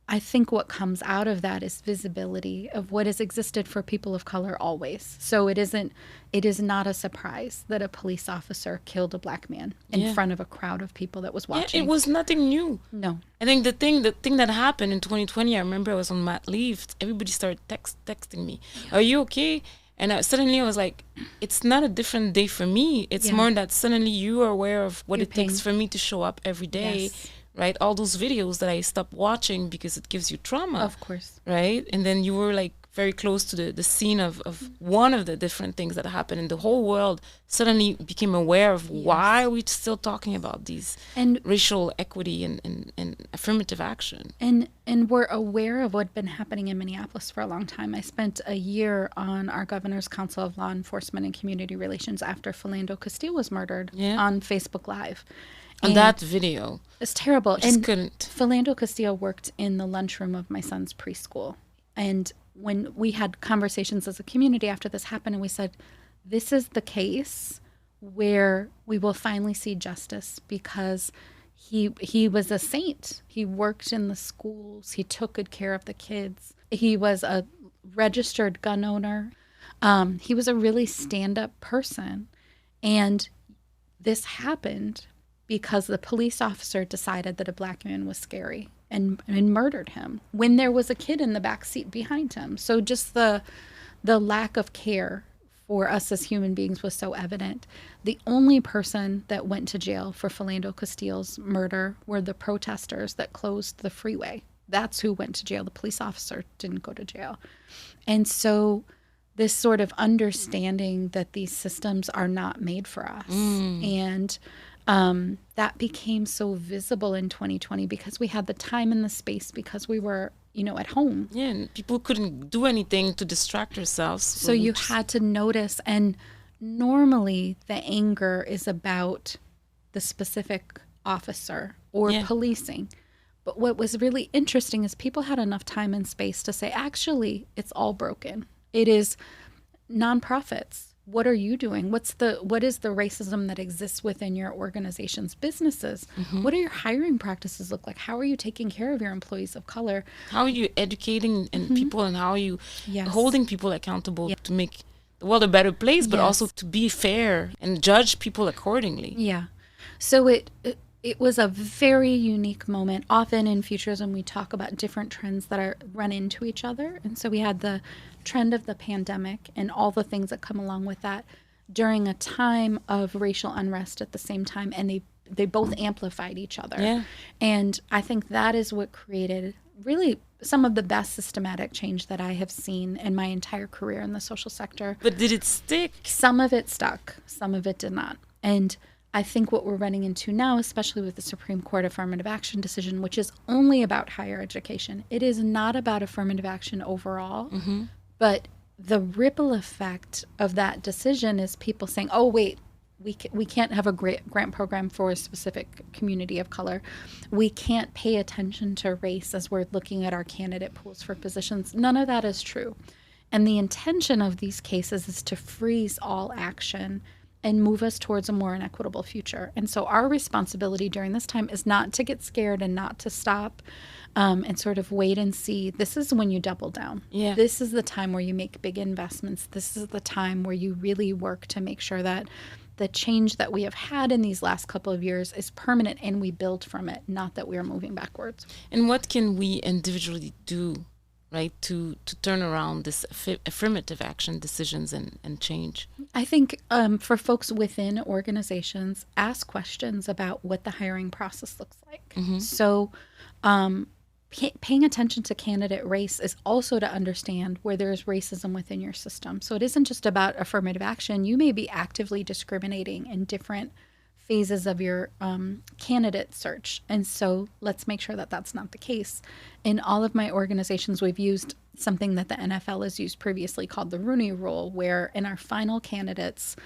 Speaker 1: I think what comes out of that is visibility of what has existed for people of color always. So it is not a surprise that a police officer killed a Black man in front of a crowd of people that was watching.
Speaker 2: Yeah, it was nothing new.
Speaker 1: No.
Speaker 2: I think the thing that happened in 2020, I remember I was on mat leave. Everybody started texting me, "Are you okay?" And suddenly I was like, it's not a different day for me. It's more that suddenly you are aware of what it takes for me to show up every day.
Speaker 1: Yes.
Speaker 2: Right? All those videos that I stopped watching because it gives you trauma.
Speaker 1: Of course.
Speaker 2: Right? And then you were like very close to the scene of one of the different things that happened, and the whole world suddenly became aware of why are we still talking about these
Speaker 1: and
Speaker 2: racial equity and affirmative action.
Speaker 1: And we're aware of what's been happening in Minneapolis for a long time. I spent a year on our Governor's Council of Law Enforcement and Community Relations after Philando Castile was murdered on Facebook Live.
Speaker 2: And that video.
Speaker 1: It's terrible.
Speaker 2: And couldn't.
Speaker 1: Philando Castile worked in the lunchroom of my son's preschool. And when we had conversations as a community after this happened, and we said, this is the case where we will finally see justice, because he was a saint. He worked in the schools. He took good care of the kids. He was a registered gun owner. He was a really stand-up person. And this happened because the police officer decided that a Black man was scary and murdered him when there was a kid in the back seat behind him. So just the lack of care for us as human beings was so evident. The only person that went to jail for Philando Castile's murder were the protesters that closed the freeway. That's who went to jail. The police officer didn't go to jail. And so this sort of understanding that these systems are not made for us. And that became so visible in 2020 because we had the time and the space, because we were, at home.
Speaker 2: Yeah, and people couldn't do anything to distract themselves.
Speaker 1: So you had to notice. And normally the anger is about the specific officer or policing. But what was really interesting is people had enough time and space to say, actually, it's all broken. It is nonprofits. What are you doing? What is the racism that exists within your organization's businesses? What do your hiring practices look like? How are you taking care of your employees of color?
Speaker 2: How are you educating people, and how are you holding people accountable to make the world a better place, but also to be fair and judge people accordingly? Yeah.
Speaker 1: So it was a very unique moment. Often in Futurism, we talk about different trends that run into each other. And so we had the trend of the pandemic and all the things that come along with that during a time of racial unrest at the same time. And they both amplified each other.
Speaker 2: Yeah.
Speaker 1: And I think that is what created really some of the best systematic change that I have seen in my entire career in the social sector.
Speaker 2: But did it stick?
Speaker 1: Some of it stuck, some of it did not. And I think what we're running into now, especially with the Supreme Court affirmative action decision, which is only about higher education, it is not about affirmative action overall, but the ripple effect of that decision is people saying, oh, wait, we can't have a grant program for a specific community of color. We can't pay attention to race as we're looking at our candidate pools for positions. None of that is true. And the intention of these cases is to freeze all action and move us towards a more inequitable future. And so our responsibility during this time is not to get scared and not to stop and sort of wait and see. This is when you double down.
Speaker 2: Yeah.
Speaker 1: This is the time where you make big investments. This is the time where you really work to make sure that the change that we have had in these last couple of years is permanent and we build from it, not that we are moving backwards.
Speaker 2: And what can we individually do, right, to turn around this affirmative action decisions and change?
Speaker 1: I think for folks within organizations, ask questions about what the hiring process looks like. So paying attention to candidate race is also to understand where there's racism within your system. So it isn't just about affirmative action. You may be actively discriminating in different phases of your candidate search. And so let's make sure that that's not the case. In all of my organizations, we've used something that the NFL has used previously called the Rooney Rule, where in our final candidates,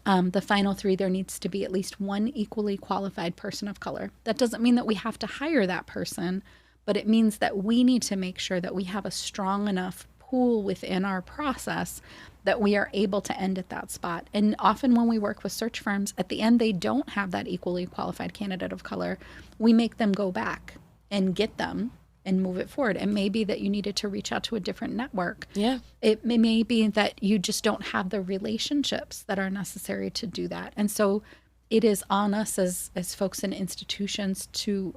Speaker 1: the final three, there needs to be at least one equally qualified person of color. That doesn't mean that we have to hire that person, but it means that we need to make sure that we have a strong enough pool within our process that we are able to end at that spot. And often when we work with search firms, at the end, they don't have that equally qualified candidate of color. We make them go back and get them and move it forward. It may be that you needed to reach out to a different network.
Speaker 2: Yeah.
Speaker 1: It may be that you just don't have the relationships that are necessary to do that. And so it is on us as folks in institutions to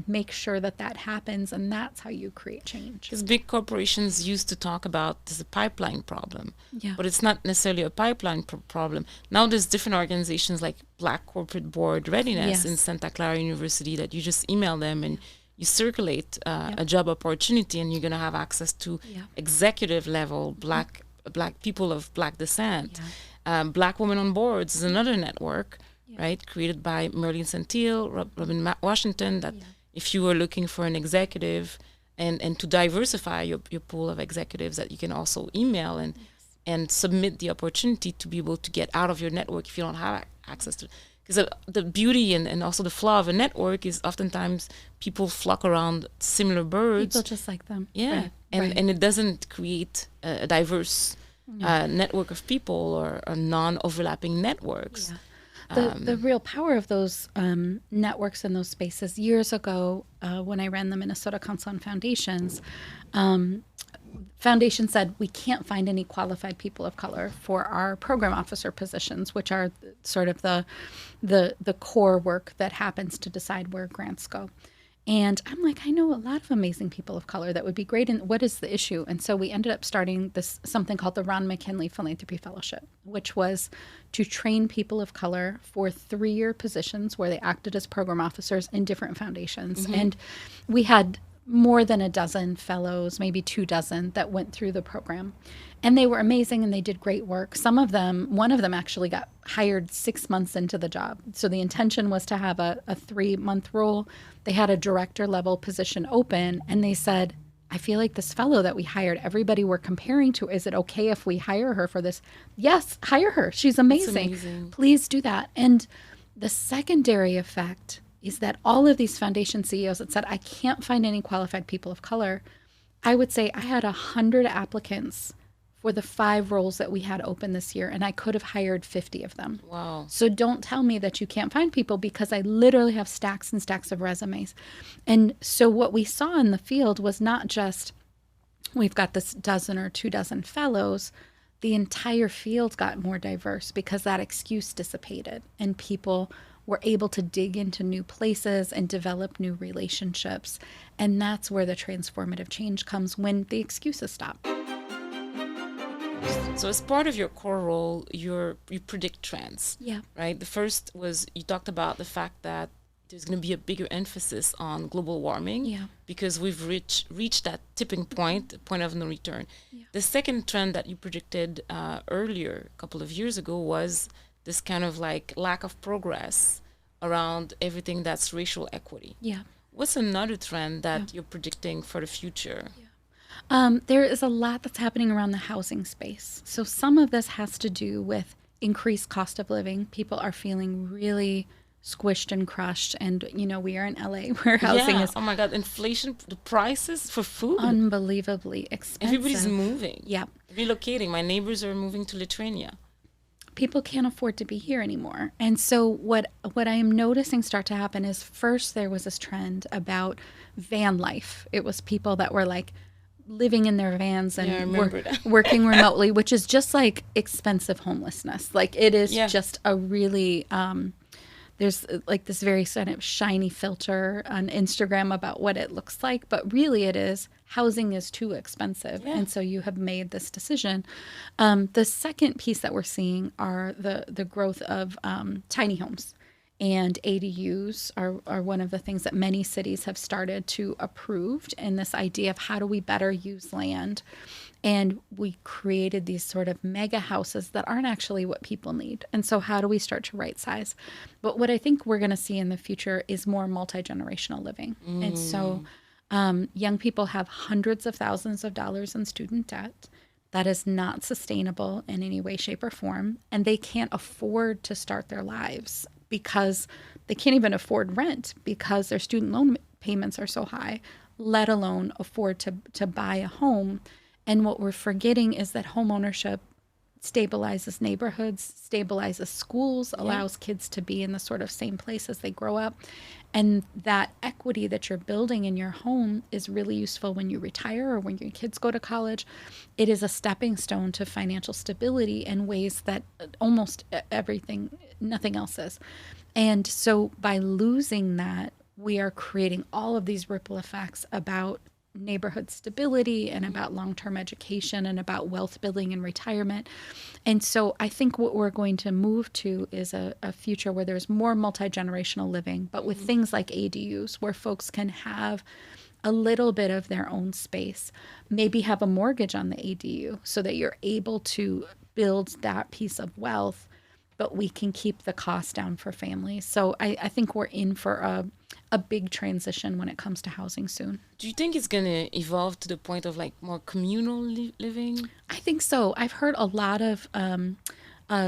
Speaker 1: make sure that that happens, and that's how you create change.
Speaker 2: Because big corporations used to talk about there's a pipeline problem,
Speaker 1: Yeah.
Speaker 2: but it's not necessarily a pipeline problem. Now there's different organizations like Black Corporate Board Readiness
Speaker 1: Yes.
Speaker 2: in Santa Clara University that you just email them and you circulate a job opportunity, and you're going to have access to executive level Black people of Black descent. Black Women on Boards is another network, right, created by Merlin Santil, Robin Washington, that if you were looking for an executive and to diversify your pool of executives, that you can also email and submit the opportunity to be able to get out of your network if you don't have access to it. Because the beauty and also the flaw of a network is oftentimes people flock around similar birds.
Speaker 1: People just like them.
Speaker 2: Yeah.
Speaker 1: Right.
Speaker 2: And it doesn't create a diverse network of people or non-overlapping networks.
Speaker 1: Yeah. The real power of those networks and those spaces, years ago, when I ran the Minnesota Council on Foundations, Foundation said we can't find any qualified people of color for our program officer positions, which are sort of the core work that happens to decide where grants go. And I'm like, I know a lot of amazing people of color that would be great. And what is the issue? And so we ended up starting something called the Ron McKinley Philanthropy Fellowship, which was to train people of color for 3-year positions where they acted as program officers in different foundations. And we had more than a dozen fellows, maybe 24 that went through the program. And they were amazing and they did great work. One of them actually got hired 6 months into the job. So the intention was to have a 3-month role. They had a director level position open and they said, I feel like this fellow that we hired, everybody we're comparing to, is it okay if we hire her for this? Yes, hire her. She's amazing. Please do that. And the secondary effect is that all of these foundation CEOs that said, I can't find any qualified people of color, I would say I had 100 applicants for the 5 roles that we had open this year, and I could have hired 50 of them.
Speaker 2: Wow.
Speaker 1: So don't tell me that you can't find people, because I literally have stacks and stacks of resumes. And so what we saw in the field was not just we've got this 12 or 24 fellows, the entire field got more diverse because that excuse dissipated and people were able to dig into new places and develop new relationships. And that's where the transformative change comes, when the excuses stop.
Speaker 2: So as part of your core role, you predict trends.
Speaker 1: Yeah.
Speaker 2: Right? The first was you talked about the fact that there's going to be a bigger emphasis on global warming because we've reached that tipping point, point of no return. The second trend that you predicted earlier, a couple of years ago, was this kind of like lack of progress around everything that's racial equity. What's another trend that you're predicting for the future?
Speaker 1: There is a lot that's happening around the housing space. So some of this has to do with increased cost of living. People are feeling really squished and crushed. And, you know, we are in LA where housing is...
Speaker 2: Oh my God, inflation, the prices for food.
Speaker 1: Unbelievably expensive.
Speaker 2: Everybody's moving. Relocating. My neighbors are moving to Lithuania.
Speaker 1: People can't afford to be here anymore. And so what I am noticing start to happen is first there was this trend about van life. It was people that were like living in their vans and working remotely, which is just like expensive homelessness. Like it is just a really, there's like this very sort of shiny filter on Instagram about what it looks like, but really it is housing is too expensive. And so you have made this decision. The second piece that we're seeing are the growth of tiny homes. And ADUs are one of the things that many cities have started to approve in this idea of how do we better use land. And we created these sort of mega houses that aren't actually what people need. And so how do we start to right size? But what I think we're going to see in the future is more multi-generational living. And so young people have hundreds of thousands of dollars in student debt. That is not sustainable in any way, shape, or form. And they can't afford to start their lives because they can't even afford rent because their student loan payments are so high, let alone afford to buy a home. And what we're forgetting is that home ownership stabilizes neighborhoods, stabilizes schools, allows kids to be in the sort of same place as they grow up. And that equity that you're building in your home is really useful when you retire or when your kids go to college. It is a stepping stone to financial stability in ways that almost nothing else is. And so by losing that, we are creating all of these ripple effects about neighborhood stability and about long-term education and about wealth building and retirement. And so I think what we're going to move to is a future where there's more multi-generational living, but with things like ADUs where folks can have a little bit of their own space, maybe have a mortgage on the ADU so that you're able to build that piece of wealth, but we can keep the cost down for families. So I think we're in for a big transition when it comes to housing soon.
Speaker 2: Do you think it's going to evolve to the point of like more communal living?
Speaker 1: I think so. I've heard a lot of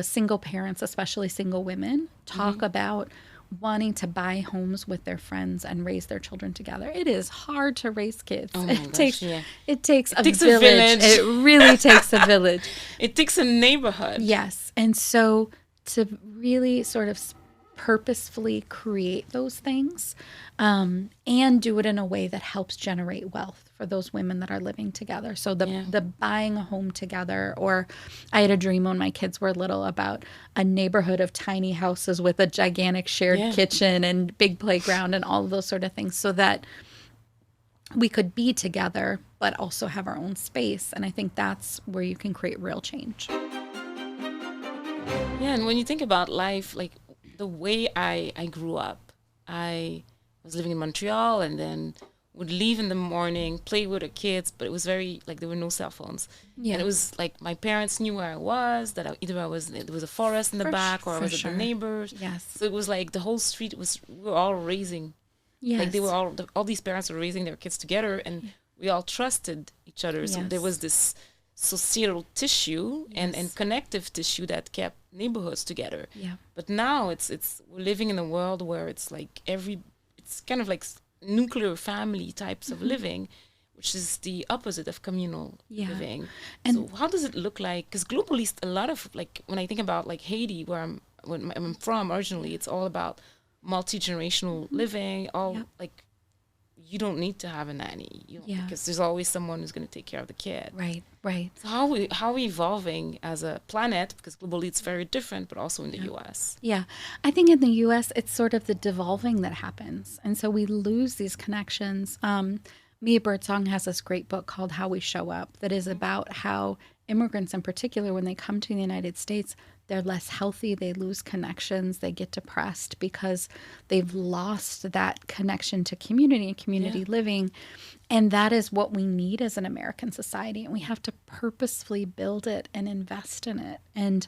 Speaker 1: single parents, especially single women, talk about wanting to buy homes with their friends and raise their children together. It is hard to raise kids. It takes a village. It really takes a village.
Speaker 2: It takes a neighborhood.
Speaker 1: Yes. And so to really sort of purposefully create those things and do it in a way that helps generate wealth for those women that are living together. So the buying a home together, or I had a dream when my kids were little about a neighborhood of tiny houses with a gigantic shared kitchen and big playground and all of those sort of things so that we could be together but also have our own space. And I think that's where you can create real change.
Speaker 2: Yeah, and when you think about life, like the way I grew up, I was living in Montreal and then would leave in the morning, play with the kids, but it was very, like, there were no cell phones. And it was like my parents knew where I was, that there was a forest in the back or I was at the neighbors. So it was like the whole street we were all raising. Like they were all these parents were raising their kids together and we all trusted each other. So there was this societal tissue and connective tissue that kept neighborhoods together. But now we're living in a world where it's like it's kind of like nuclear family types of living, which is the opposite of communal living. And so how does it look like? Because globally, a lot of, like, when I think about like Haiti, where I'm from originally, it's all about multi-generational living, like, you don't need to have a nanny, because there's always someone who's going to take care of the kid.
Speaker 1: Right.
Speaker 2: So how are we evolving as a planet? Because globally it's very different, but also in the U.S.
Speaker 1: Yeah, I think in the U.S. it's sort of the devolving that happens, and so we lose these connections. Mia Birdsong has this great book called How We Show Up that is about how immigrants in particular, when they come to the United States, they're less healthy, they lose connections, they get depressed because they've lost that connection to community and community living. And that is what we need as an American society. And we have to purposefully build it and invest in it. And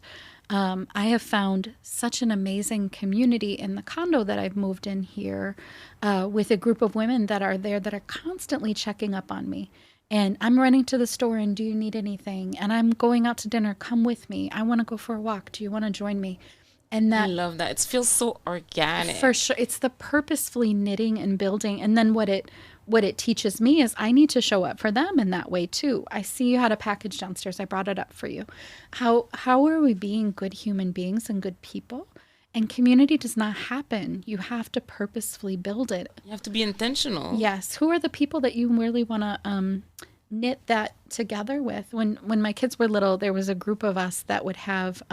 Speaker 1: I have found such an amazing community in the condo that I've moved in here with a group of women that are there that are constantly checking up on me. And I'm running to the store and do you need anything? And I'm going out to dinner. Come with me. I want to go for a walk. Do you want to join me? And that,
Speaker 2: I love that. It feels so organic.
Speaker 1: For sure. It's the purposefully knitting and building. And then what it teaches me is I need to show up for them in that way too. I see you had a package downstairs. I brought it up for you. How are we being good human beings and good people? And community does not happen. You have to purposefully build it.
Speaker 2: You have to be intentional.
Speaker 1: Yes. Who are the people that you really want to knit that together with? When my kids were little, there was a group of us that would have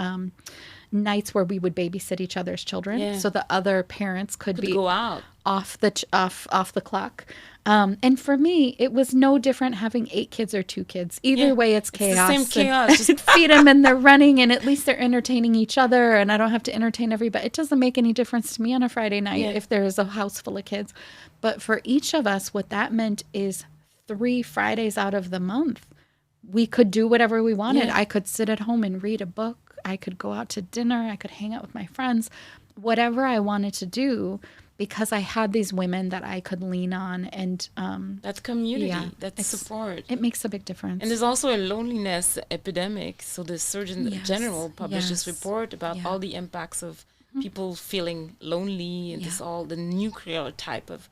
Speaker 1: nights where we would babysit each other's children, so the other parents could be
Speaker 2: go out
Speaker 1: off the clock. And for me, it was no different having 8 kids or 2 kids. Either way, it's chaos.
Speaker 2: The same chaos.
Speaker 1: Just feed them and they're running, and at least they're entertaining each other, and I don't have to entertain everybody. It doesn't make any difference to me on a Friday night if there is a house full of kids. But for each of us, what that meant is 3 Fridays out of the month, we could do whatever we wanted. I could sit at home and read a book. I could go out to dinner. I could hang out with my friends, whatever I wanted to do, because I had these women that I could lean on. And
Speaker 2: that's community, that's support.
Speaker 1: It makes a big difference.
Speaker 2: And there's also a loneliness epidemic. So the Surgeon General published this report about all the impacts of people feeling lonely, and this all the nuclear type of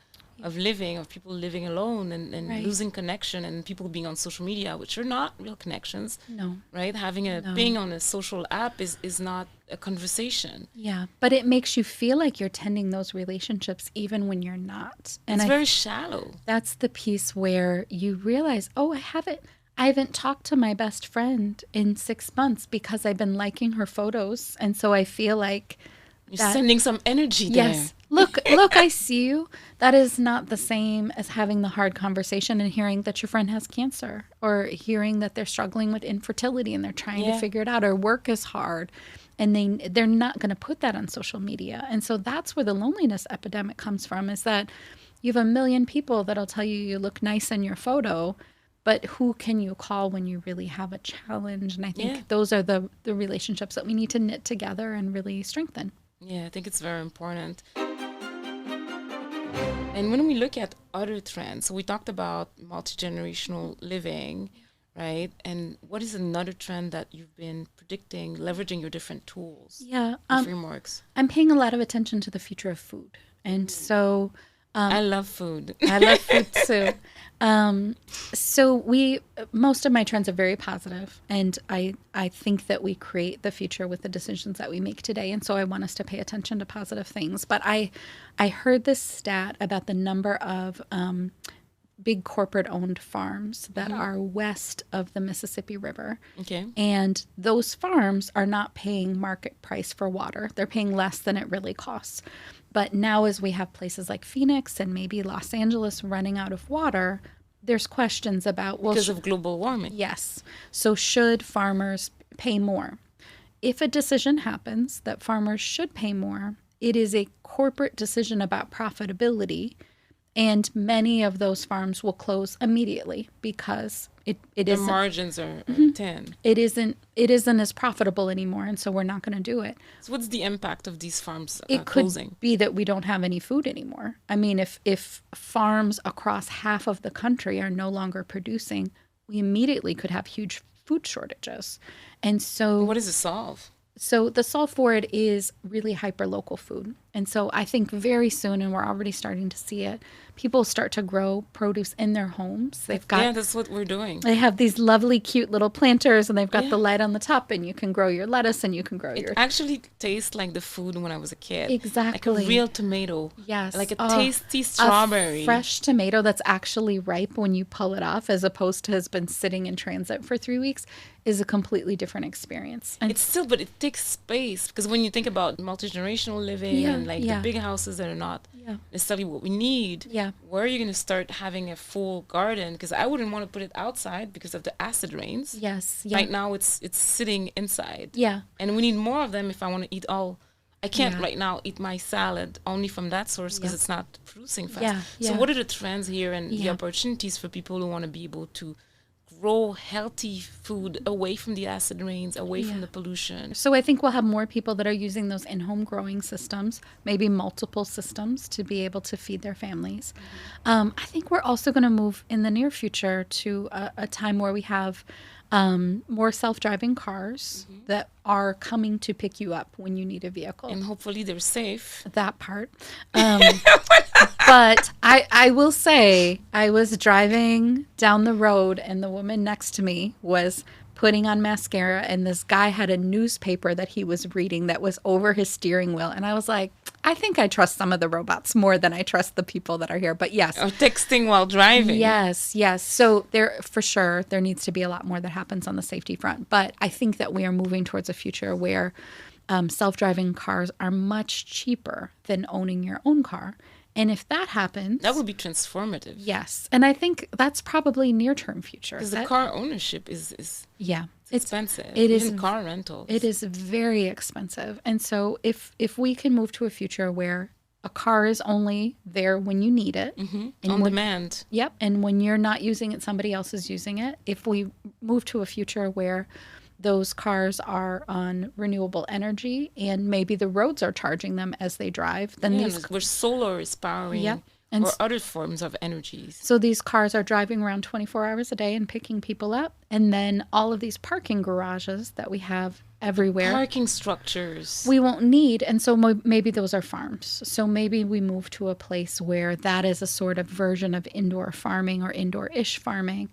Speaker 2: living, of people living alone and losing connection, and people being on social media, which are not real connections.
Speaker 1: No.
Speaker 2: Right? Having a being on a social app is not a conversation.
Speaker 1: Yeah. But it makes you feel like you're tending those relationships even when you're not. And
Speaker 2: it's very shallow.
Speaker 1: That's the piece where you realize, I haven't talked to my best friend in 6 months because I've been liking her photos. And so I feel like
Speaker 2: you're sending some energy there.
Speaker 1: Yes. Look, I see you. That is not the same as having the hard conversation and hearing that your friend has cancer, or hearing that they're struggling with infertility and they're trying to figure it out, or work is hard, and they're not going to put that on social media. And so that's where the loneliness epidemic comes from, is that you have a million people that'll tell you you look nice in your photo, but who can you call when you really have a challenge? And I think those are the relationships that we need to knit together and really strengthen.
Speaker 2: Yeah, I think it's very important. And when we look at other trends, so we talked about multi-generational living, right? And what is another trend that you've been predicting, leveraging your different tools, frameworks?
Speaker 1: I'm paying a lot of attention to the future of food. And so...
Speaker 2: I love food.
Speaker 1: I love food too. So most of my trends are very positive, and I think that we create the future with the decisions that we make today. And so I want us to pay attention to positive things. But I heard this stat about the number of big corporate-owned farms that are west of the Mississippi River.
Speaker 2: Okay.
Speaker 1: And those farms are not paying market price for water. They're paying less than it really costs. But now, as we have places like Phoenix and maybe Los Angeles running out of water, there's questions about...
Speaker 2: because of global warming.
Speaker 1: Yes. So should farmers pay more? If a decision happens that farmers should pay more, it is a corporate decision about profitability, and many of those farms will close immediately because it
Speaker 2: the
Speaker 1: isn't...
Speaker 2: margins are 10.
Speaker 1: It isn't as profitable anymore, and so we're not going to do it.
Speaker 2: So what's the impact of these farms
Speaker 1: It
Speaker 2: closing?
Speaker 1: could be that we don't have any food anymore. I mean, if farms across half of the country are no longer producing, we immediately could have huge food shortages. And so...
Speaker 2: what does it solve?
Speaker 1: So the solve for it is really hyperlocal food. And so I think very soon, and we're already starting to see it, people start to grow produce in their homes.
Speaker 2: That's what we're doing.
Speaker 1: They have these lovely, cute little planters, and they've got the light on the top, and you can grow your lettuce, and you can grow
Speaker 2: It actually tastes like the food when I was a kid.
Speaker 1: Exactly.
Speaker 2: Like a real tomato.
Speaker 1: Yes.
Speaker 2: Like a tasty strawberry.
Speaker 1: A fresh tomato that's actually ripe when you pull it off, as opposed to has been sitting in transit for 3 weeks, is a completely different experience. And
Speaker 2: but it takes space, because when you think about multi-generational living and and like the big houses that are not necessarily what we need. Where are you going to start having a full garden? Because I wouldn't want to put it outside because of the acid rains. Right now it's sitting inside. And we need more of them if I want to eat all. I can't right now eat my salad only from that source because it's not producing fast. So what are the trends here and the opportunities for people who want to be able to grow healthy food away from the acid rains, away from the pollution?
Speaker 1: So I think we'll have more people that are using those in-home growing systems, maybe multiple systems to be able to feed their families. I think we're also going to move in the near future to a time where we have more self-driving cars that are coming to pick you up when you need a vehicle.
Speaker 2: And hopefully they're safe.
Speaker 1: That part. But I will say, I was driving down the road and the woman next to me was putting on mascara and this guy had a newspaper that he was reading that was over his steering wheel. And I was like, I think I trust some of the robots more than I trust the people that are here. But yes.
Speaker 2: Or texting while driving.
Speaker 1: Yes. So for sure, there needs to be a lot more that happens on the safety front. But I think that we are moving towards a future where self-driving cars are much cheaper than owning your own car. And if that happens...
Speaker 2: That would be transformative.
Speaker 1: Yes. And I think that's probably near-term future.
Speaker 2: Because the car ownership is expensive.
Speaker 1: It is.
Speaker 2: Even car rentals.
Speaker 1: It is very expensive. And so if we can move to a future where a car is only there when you need it.
Speaker 2: And on demand.
Speaker 1: Yep. And when you're not using it, somebody else is using it. If we move to a future where those cars are on renewable energy and maybe the roads are charging them as they drive, then
Speaker 2: where solar is powering or other forms of energies.
Speaker 1: So these cars are driving around 24 hours a day and picking people up. And then all of these parking garages that we have everywhere.
Speaker 2: Parking structures.
Speaker 1: We won't need. And so maybe those are farms. So maybe we move to a place where that is a sort of version of indoor farming or indoor-ish farming,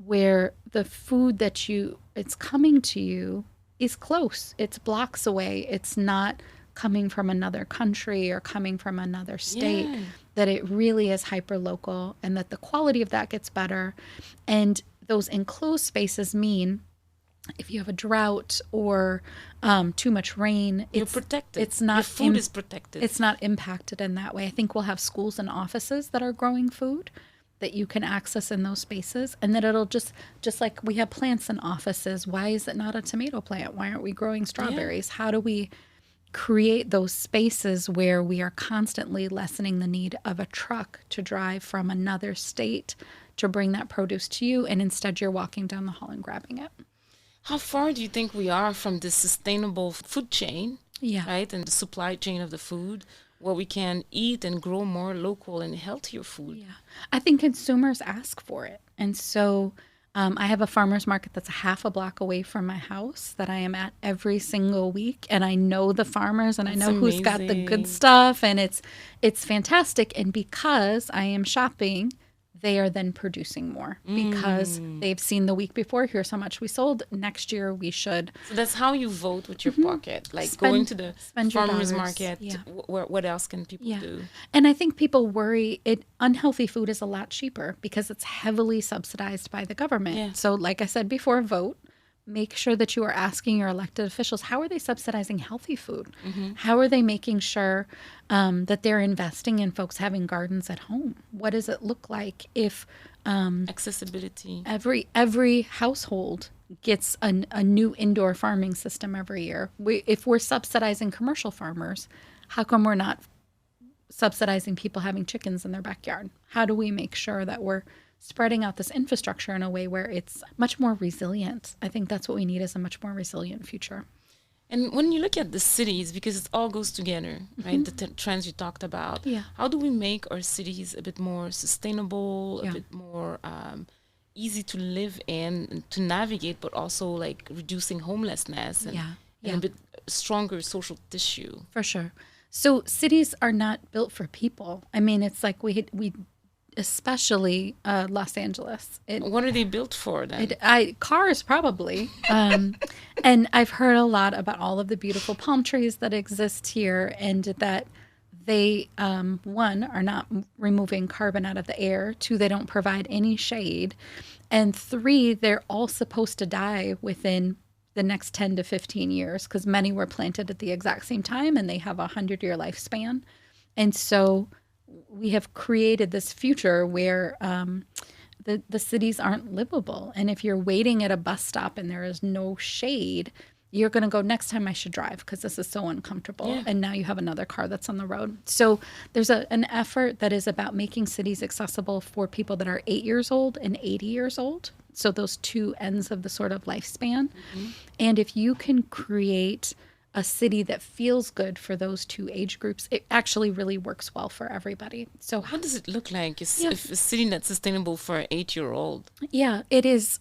Speaker 1: where the food that it's coming to you is close. It's blocks away. It's not coming from another country or coming from another state, that it really is hyper-local and that the quality of that gets better. And those enclosed spaces mean if you have a drought or too much rain,
Speaker 2: you're protected.
Speaker 1: It's not
Speaker 2: your food is protected.
Speaker 1: It's not impacted in that way. I think we'll have schools and offices that are growing food that you can access in those spaces, and that it'll just like we have plants in offices. Why is it not a tomato plant? Why aren't we growing strawberries? How do we create those spaces where we are constantly lessening the need of a truck to drive from another state to bring that produce to you, and instead you're walking down the hall and grabbing it?
Speaker 2: How far do you think we are from this sustainable food chain, right, and the supply chain of the food, where we can eat and grow more local and healthier food?
Speaker 1: Yeah, I think consumers ask for it. And so I have a farmer's market that's half a block away from my house that I am at every single week. And I know the farmers and I know who's got the good stuff. And it's fantastic. And because I am shopping, they are then producing more because they've seen the week before, here's how much we sold. Next year, we should.
Speaker 2: So that's how you vote with your pocket, like going to the farmer's market. What else can people do?
Speaker 1: And I think people worry unhealthy food is a lot cheaper because it's heavily subsidized by the government. So like I said before, vote. Make sure that you are asking your elected officials, how are they subsidizing healthy food? How are they making sure that they're investing in folks having gardens at home? What does it look like if
Speaker 2: accessibility?
Speaker 1: Every household gets a new indoor farming system every year. If we're subsidizing commercial farmers, how come we're not subsidizing people having chickens in their backyard? How do we make sure that we're spreading out this infrastructure in a way where it's much more resilient? I think that's what we need, is a much more resilient future.
Speaker 2: And when you look at the cities, because it all goes together, right? The trends you talked about. How do we make our cities a bit more sustainable, a bit more easy to live in and to navigate, but also like reducing homelessness and a bit stronger social tissue?
Speaker 1: For sure. So cities are not built for people. I mean, it's like we especially Los Angeles.
Speaker 2: What are they built for then?
Speaker 1: Cars, probably. And I've heard a lot about all of the beautiful palm trees that exist here, and that they, one, are not removing carbon out of the air. Two, they don't provide any shade. And three, they're all supposed to die within the next 10 to 15 years, because many were planted at the exact same time and they have a 100-year lifespan. And so we have created this future where the cities aren't livable. And if you're waiting at a bus stop and there is no shade, you're going to go, next time I should drive because this is so uncomfortable. Yeah. And now you have another car that's on the road. So there's an effort that is about making cities accessible for people that are 8 years old and 80 years old. So those two ends of the sort of lifespan. Mm-hmm. And if you can create a city that feels good for those two age groups, it actually really works well for everybody. So
Speaker 2: what does it look like? If a city that's sustainable for an 8-year-old?
Speaker 1: Yeah, it is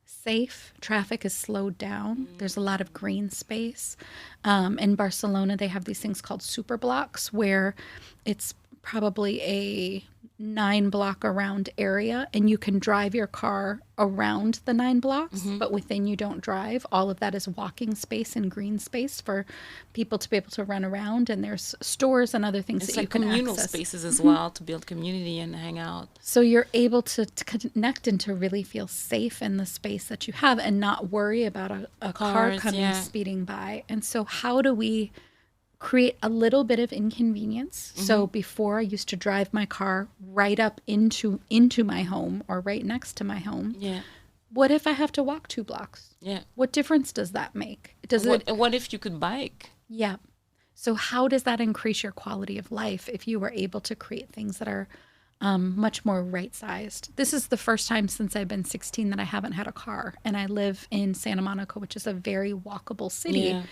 Speaker 1: safe. Traffic is slowed down. There's a lot of green space. In Barcelona, they have these things called super blocks where it's probably a 9-block around area and you can drive your car around the 9 blocks, but within you don't drive. All of that is walking space and green space for people to be able to run around, and there's stores and other things that you can access.
Speaker 2: Communal spaces as well to build community and hang out.
Speaker 1: So you're able to connect and to really feel safe in the space that you have and not worry about a car coming speeding by. And so how do we create a little bit of inconvenience? So before, I used to drive my car right up into my home or right next to my home.
Speaker 2: Yeah.
Speaker 1: What if I have to walk 2 blocks?
Speaker 2: Yeah.
Speaker 1: What difference does that make?
Speaker 2: What if you could bike?
Speaker 1: Yeah. So how does that increase your quality of life if you were able to create things that are much more right-sized? This is the first time since I've been 16 that I haven't had a car, and I live in Santa Monica, which is a very walkable city.
Speaker 2: Yeah.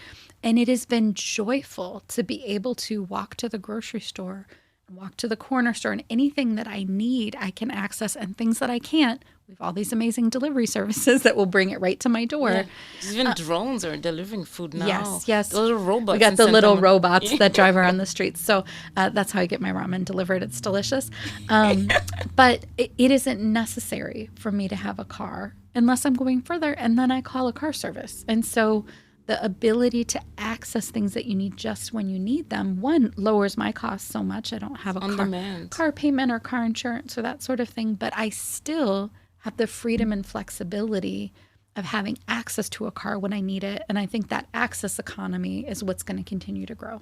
Speaker 1: And it has been joyful to be able to walk to the grocery store, walk to the corner store, and anything that I need, I can access, and things that I can't, we have all these amazing delivery services that will bring it right to my door.
Speaker 2: Yeah. Even drones are delivering food now.
Speaker 1: Yes.
Speaker 2: The little robots.
Speaker 1: We got the little robots that drive around the streets. So that's how I get my ramen delivered. It's delicious. But it isn't necessary for me to have a car unless I'm going further, and then I call a car service. And so the ability to access things that you need just when you need them, one, lowers my costs so much. I don't have a car payment or car insurance or that sort of thing, but I still have the freedom and flexibility of having access to a car when I need it. And I think that access economy is what's going to continue to grow.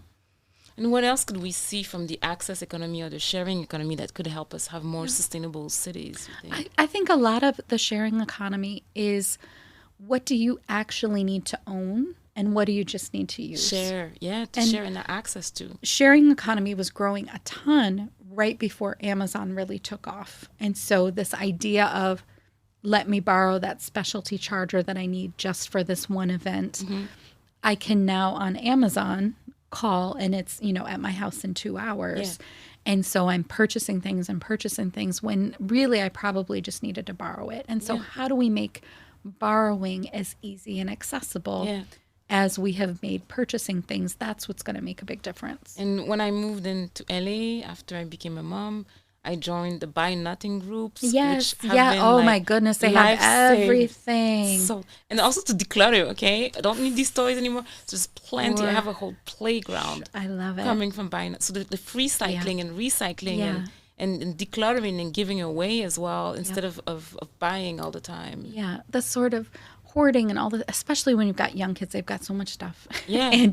Speaker 2: And what else could we see from the access economy or the sharing economy that could help us have more sustainable cities?
Speaker 1: I think a lot of the sharing economy is, what do you actually need to own and what do you just need to use?
Speaker 2: Share and the access to.
Speaker 1: Sharing economy was growing a ton right before Amazon really took off. And so this idea of, let me borrow that specialty charger that I need just for this one event. I can now on Amazon call and it's, at my house in 2 hours. Yeah. And so I'm purchasing things when really I probably just needed to borrow it. And so how do we make borrowing as easy and accessible as we have made purchasing things? That's what's going to make a big difference.
Speaker 2: And when I moved into LA after I became a mom, I joined the Buy Nothing groups.
Speaker 1: Yes. Oh my goodness. They have everything.
Speaker 2: So, and also to declutter, okay? I don't need these toys anymore. Just plenty. I have a whole playground.
Speaker 1: I love it.
Speaker 2: Coming from Buy Nothing. So the free cycling and recycling and decluttering and giving away as well instead of buying all the time.
Speaker 1: Yeah. The sort of hoarding and all that, especially when you've got young kids, they've got so much stuff.
Speaker 2: Yeah.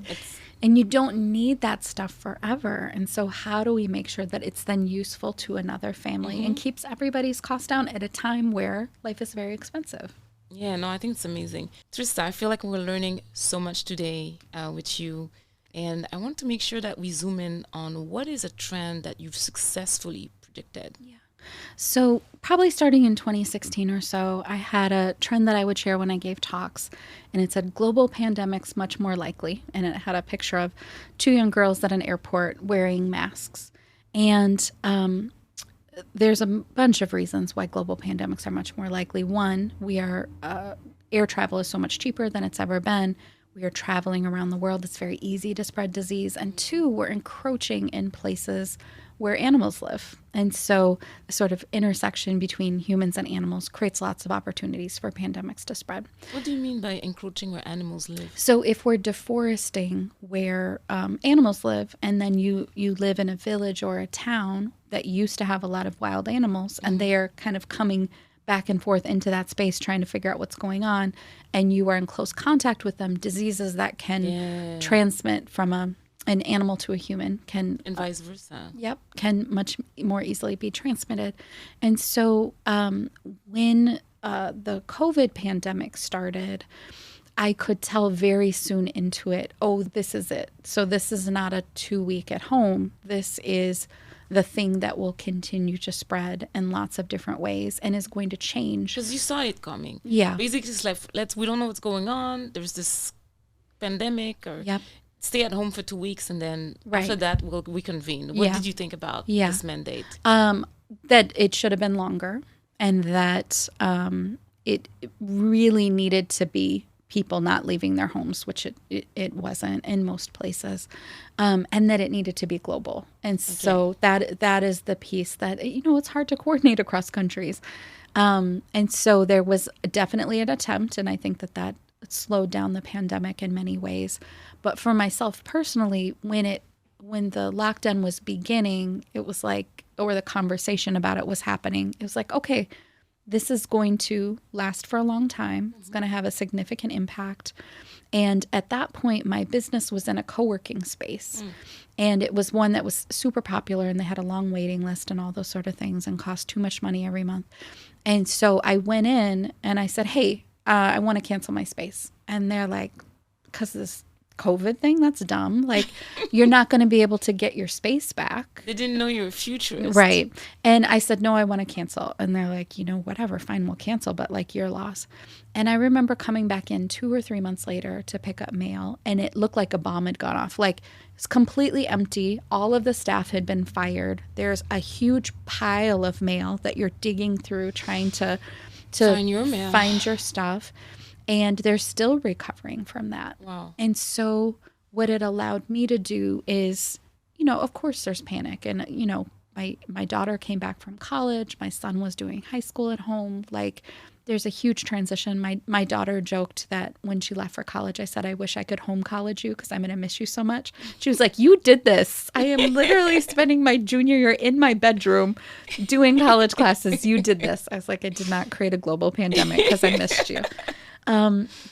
Speaker 1: And you don't need that stuff forever. And so how do we make sure that it's then useful to another family and keeps everybody's costs down at a time where life is very expensive?
Speaker 2: Yeah, no, I think it's amazing. Trista, I feel like we're learning so much today with you. And I want to make sure that we zoom in on what is a trend that you've successfully predicted.
Speaker 1: Yeah. So probably starting in 2016 or so, I had a trend that I would share when I gave talks, and it said global pandemics much more likely. And it had a picture of 2 young girls at an airport wearing masks. And there's a bunch of reasons why global pandemics are much more likely. One, air travel is so much cheaper than it's ever been. We are traveling around the world. It's very easy to spread disease. And 2, we're encroaching in places where animals live. And so the sort of intersection between humans and animals creates lots of opportunities for pandemics to spread.
Speaker 2: What do you mean by encroaching where animals live?
Speaker 1: So if we're deforesting where animals live, and then you live in a village or a town that used to have a lot of wild animals, and they are kind of coming back and forth into that space trying to figure out what's going on, and you are in close contact with them, diseases that can transmit from an animal to a human can,
Speaker 2: and vice versa.
Speaker 1: Can much more easily be transmitted. And so when the COVID pandemic started, I could tell very soon into it, oh, this is it. So this is not a 2-week at home. This is the thing that will continue to spread in lots of different ways and is going to change.
Speaker 2: Because you saw it coming.
Speaker 1: Yeah.
Speaker 2: Basically, it's like, we don't know what's going on. There's this pandemic, or stay at home for 2 weeks, and then after that, we'll reconvene. What did you think about this mandate?
Speaker 1: That it should have been longer, and that it really needed to be people not leaving their homes, which it wasn't in most places, and that it needed to be global. And so that is the piece that, it's hard to coordinate across countries. And so there was definitely an attempt, and I think that slowed down the pandemic in many ways. But for myself personally, when the lockdown was beginning, it was like, or the conversation about it was happening, it was like, okay, this is going to last for a long time. It's going to have a significant impact. And at that point, my business was in a co-working space. And it was one that was super popular, and they had a long waiting list and all those sort of things, and cost too much money every month. And so I went in and I said, hey, I want to cancel my space. And they're like, because this COVID thing, that's dumb. Like, you're not going to be able to get your space back.
Speaker 2: They didn't know you were a futurist.
Speaker 1: Right. And I said, no, I want to cancel. And they're like, whatever, fine, we'll cancel, but like, your loss. And I remember coming back in 2 or 3 months later to pick up mail, and it looked like a bomb had gone off. Like, it's completely empty. All of the staff had been fired. There's a huge pile of mail that you're digging through, trying to
Speaker 2: find your mail,
Speaker 1: find your stuff. And they're still recovering from that.
Speaker 2: Wow.
Speaker 1: And so what it allowed me to do is, of course there's panic. And, my daughter came back from college. My son was doing high school at home. Like, there's a huge transition. My daughter joked that when she left for college, I said, I wish I could home college you because I'm going to miss you so much. She was like, you did this. I am literally spending my junior year in my bedroom doing college classes. You did this. I was like, I did not create a global pandemic because I missed you.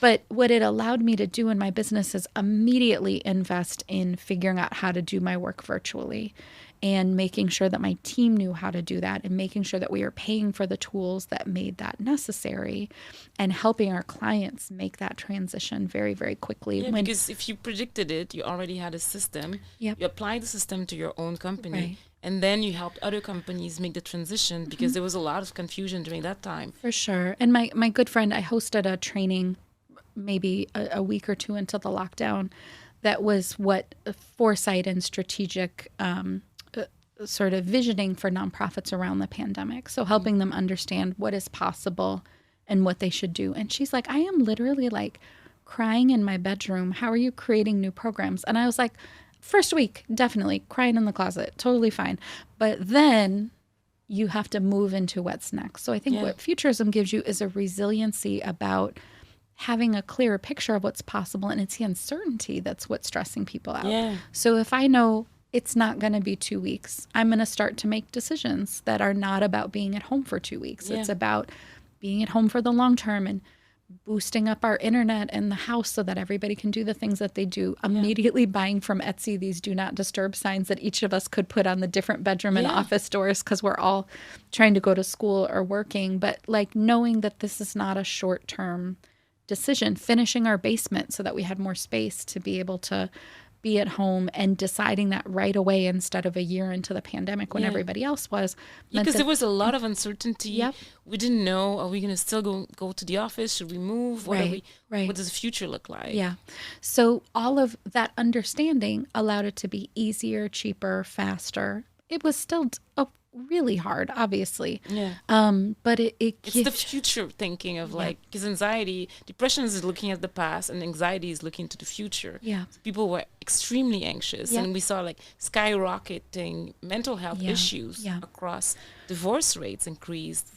Speaker 1: But what it allowed me to do in my business is immediately invest in figuring out how to do my work virtually, and making sure that my team knew how to do that, and making sure that we are paying for the tools that made that necessary, and helping our clients make that transition very, very quickly.
Speaker 2: Yeah, because if you predicted it, you already had a system.
Speaker 1: Yep.
Speaker 2: You applied the system to your own company.
Speaker 1: Right.
Speaker 2: And then you helped other companies make the transition, because there was a lot of confusion during that time.
Speaker 1: For sure. And my good friend, I hosted a training maybe a week or two into the lockdown that was what foresight and strategic sort of visioning for nonprofits around the pandemic. So helping them understand what is possible and what they should do. And she's like, I am literally like crying in my bedroom. How are you creating new programs? And I was like, first week, definitely crying in the closet, totally fine. But then you have to move into what's next. So I think what Futurism gives you is a resiliency about having a clearer picture of what's possible. And it's the uncertainty that's what's stressing people out.
Speaker 2: Yeah.
Speaker 1: So if I know it's not going to be 2 weeks, I'm going to start to make decisions that are not about being at home for 2 weeks.
Speaker 2: Yeah.
Speaker 1: It's about being at home for the long term, and boosting up our internet and the house so that everybody can do the things that they do. Immediately buying from Etsy these do not disturb signs that each of us could put on the different bedroom and office doors, because we're all trying to go to school or working. But like knowing that this is not a short-term decision, finishing our basement so that we had more space to be able to be at home, and deciding that right away instead of a year into the pandemic when everybody else was.
Speaker 2: Because there was a lot of uncertainty.
Speaker 1: Yep.
Speaker 2: We didn't know, are we going to still go to the office? Should we move? What what does the future look like?
Speaker 1: Yeah. So all of that understanding allowed it to be easier, cheaper, faster. It was still really hard, obviously.
Speaker 2: Yeah.
Speaker 1: But
Speaker 2: it's the future thinking of because depression is looking at the past, and anxiety is looking to the future.
Speaker 1: Yeah.
Speaker 2: So people were extremely anxious, and we saw skyrocketing mental health issues across. Divorce rates increased.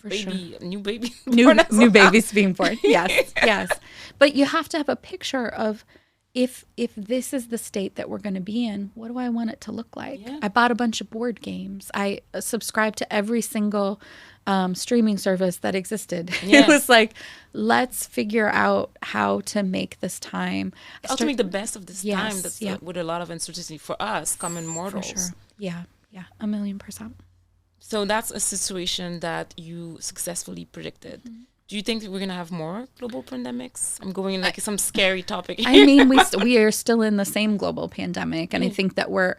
Speaker 2: New babies being born.
Speaker 1: Yes. But you have to have a picture of, if this is the state that we're going to be in, what do I want it to look like?
Speaker 2: Yeah.
Speaker 1: I bought a bunch of board games. I subscribed to every single streaming service that existed.
Speaker 2: Yeah.
Speaker 1: It was like, let's figure out how to make this time.
Speaker 2: How to make the best of this
Speaker 1: Yes,
Speaker 2: time that's
Speaker 1: yeah.
Speaker 2: with a lot of uncertainty for us, common mortals.
Speaker 1: For sure. Yeah. 1,000,000%.
Speaker 2: So that's a situation that you successfully predicted. Do you think that we're going to have more global pandemics? I'm going in like some scary topic here.
Speaker 1: I mean, we are still in the same global pandemic. And I think that we're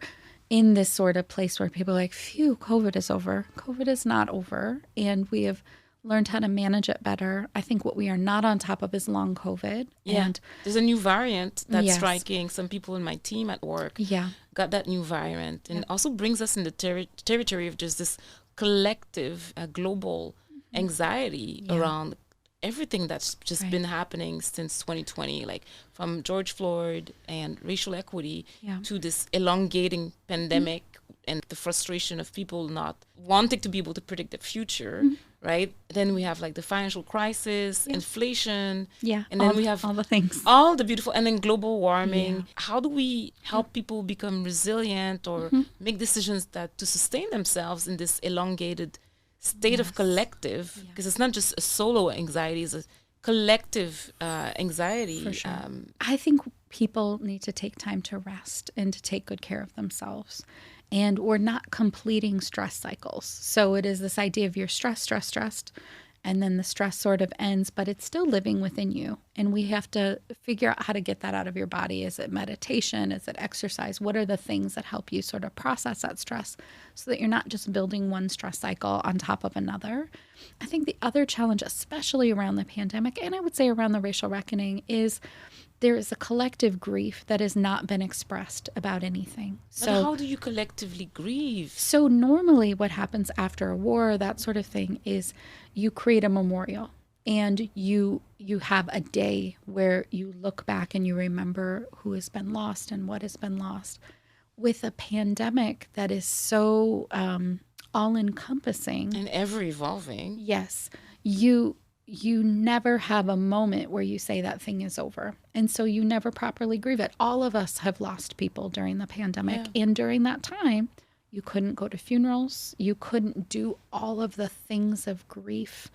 Speaker 1: in this sort of place where people are like, phew, COVID is over. COVID is not over. And we have learned how to manage it better. I think what we are not on top of is long COVID.
Speaker 2: Yeah.
Speaker 1: And
Speaker 2: there's a new variant that's
Speaker 1: Yes.
Speaker 2: striking. Some people in my team at work
Speaker 1: yeah,
Speaker 2: got that new variant. And it also brings us in the territory of just this collective global anxiety
Speaker 1: Yeah.
Speaker 2: around everything that's just
Speaker 1: Right.
Speaker 2: been happening since 2020, like from George Floyd and racial equity
Speaker 1: Yeah.
Speaker 2: to this elongating pandemic and the frustration of people not wanting to be able to predict the future, right? Then we have like the financial crisis, inflation,
Speaker 1: yeah.
Speaker 2: and then
Speaker 1: all,
Speaker 2: we have
Speaker 1: all the things.
Speaker 2: all the beautiful, and then global warming.
Speaker 1: Yeah.
Speaker 2: How do we help people become resilient or make decisions that to sustain themselves in this elongated state of collective? Because it's not just a solo anxiety, it's a collective anxiety.
Speaker 1: For sure. I think people need to take time to rest and to take good care of themselves. And we're not completing stress cycles. So it is this idea of you're stressed, and then the stress sort of ends, but it's still living within you. And we have to figure out how to get that out of your body. Is it meditation? Is it exercise? What are the things that help you sort of process that stress so that you're not just building one stress cycle on top of another? I think the other challenge, especially around the pandemic, and I would say around the racial reckoning, is there is a collective grief that has not been expressed about anything.
Speaker 2: But how do you collectively grieve?
Speaker 1: So normally what happens after a war, that sort of thing, is you create a memorial and you have a day where you look back and you remember who has been lost and what has been lost. With a pandemic that is so all-encompassing.
Speaker 2: And ever evolving.
Speaker 1: Yes, you never have a moment where you say that thing is over. And so you never properly grieve it. All of us have lost people during the pandemic.
Speaker 2: Yeah.
Speaker 1: And during that time, you couldn't go to funerals. You couldn't do all of the things of grief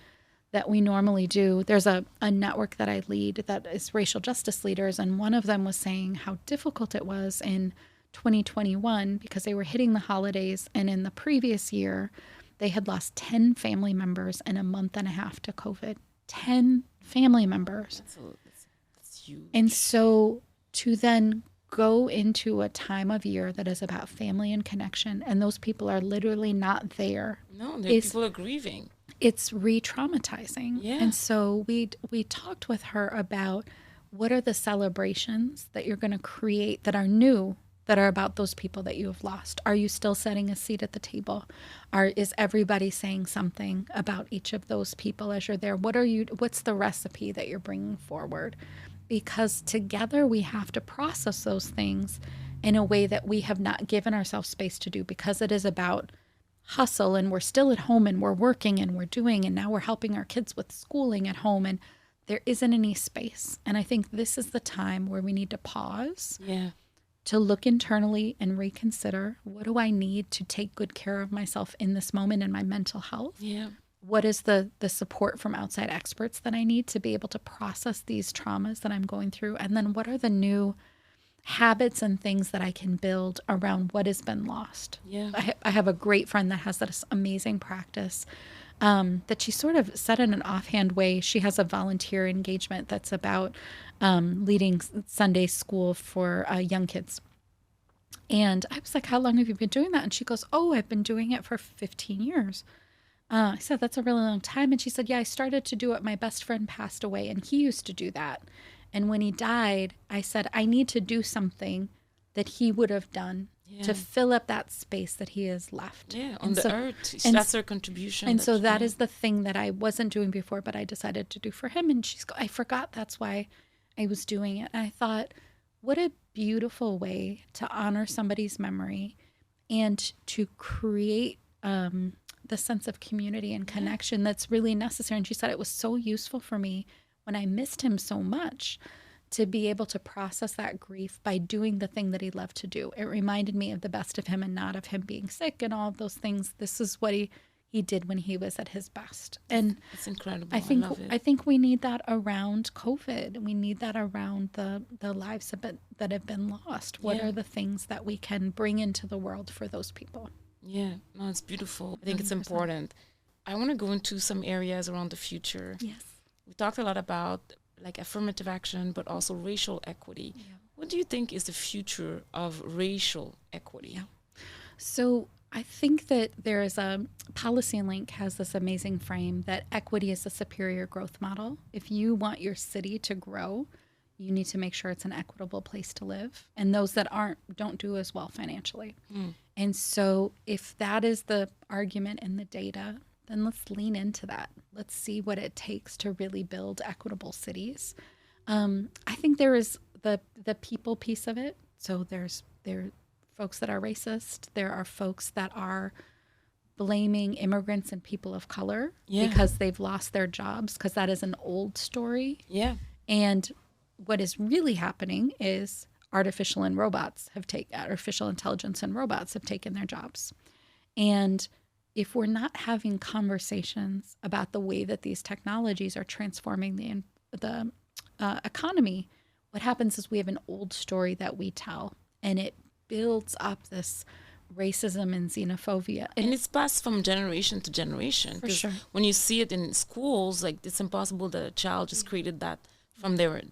Speaker 1: that we normally do. There's a network that I lead that is racial justice leaders. And one of them was saying how difficult it was in 2021 because they were hitting the holidays. And in the previous year, they had lost 10 family members in a month and a half to COVID. 10 family members.
Speaker 2: That's huge.
Speaker 1: And so to then go into a time of year that is about family and connection, and those people are literally not there.
Speaker 2: No, people are grieving.
Speaker 1: It's re-traumatizing.
Speaker 2: Yeah.
Speaker 1: And so we talked with her about what are the celebrations that you're going to create that are new, that are about those people that you have lost. Are you still setting a seat at the table? Is everybody saying something about each of those people as you're there? What's the recipe that you're bringing forward? Because together we have to process those things in a way that we have not given ourselves space to do, because it is about hustle and we're still at home and we're working and we're doing, and now we're helping our kids with schooling at home, and there isn't any space. And I think this is the time where we need to pause.
Speaker 2: Yeah.
Speaker 1: To look internally and reconsider, what do I need to take good care of myself in this moment in my mental health?
Speaker 2: Yeah.
Speaker 1: What is the support from outside experts that I need to be able to process these traumas that I'm going through? And then what are the new habits and things that I can build around what has been lost?
Speaker 2: Yeah.
Speaker 1: I have a great friend that has this amazing practice that she sort of said in an offhand way. She has a volunteer engagement that's about leading Sunday school for young kids. And I was like, how long have you been doing that? And she goes, oh, I've been doing it for 15 years. I said, that's a really long time. And she said, yeah, I started to do it. My best friend passed away and he used to do that. And when he died, I said, I need to do something that he would have done to fill up that space that he has left.
Speaker 2: Yeah, on the earth.
Speaker 1: and
Speaker 2: That's her contribution.
Speaker 1: And so that is the thing that I wasn't doing before, but I decided to do for him. And I forgot that's why I was doing it. And I thought, what a beautiful way to honor somebody's memory and to create the sense of community and connection that's really necessary. And she said it was so useful for me when I missed him so much to be able to process that grief by doing the thing that he loved to do. It reminded me of the best of him and not of him being sick and all of those things. This is what he did when he was at his best. And
Speaker 2: it's incredible.
Speaker 1: I think
Speaker 2: love it.
Speaker 1: I think we need that around COVID. We need that around the lives that have been lost. What are the things that we can bring into the world for those people?
Speaker 2: Yeah, no, it's beautiful. I think
Speaker 1: 100%.
Speaker 2: it's important. I want to go into some areas around the future.
Speaker 1: Yes.
Speaker 2: We talked a lot about like affirmative action, but also racial equity.
Speaker 1: Yeah.
Speaker 2: What do you think is the future of racial equity?
Speaker 1: Yeah. So I think that there is a Policy Link has this amazing frame that equity is a superior growth model. If you want your city to grow, you need to make sure it's an equitable place to live. And those that don't do as well financially. And so if that is the argument in the data, then let's lean into that. Let's see what it takes to really build equitable cities. I think there is the people piece of it. So there are folks that are racist. There are folks that are blaming immigrants and people of color because they've lost their jobs, because that is an old story.
Speaker 2: Yeah.
Speaker 1: And what is really happening is artificial intelligence and robots have taken their jobs. And if we're not having conversations about the way that these technologies are transforming the economy, what happens is we have an old story that we tell, and it builds up this racism and xenophobia.
Speaker 2: And it's passed from generation to generation.
Speaker 1: For sure.
Speaker 2: When you see it in schools, like it's impossible that a child just created that from their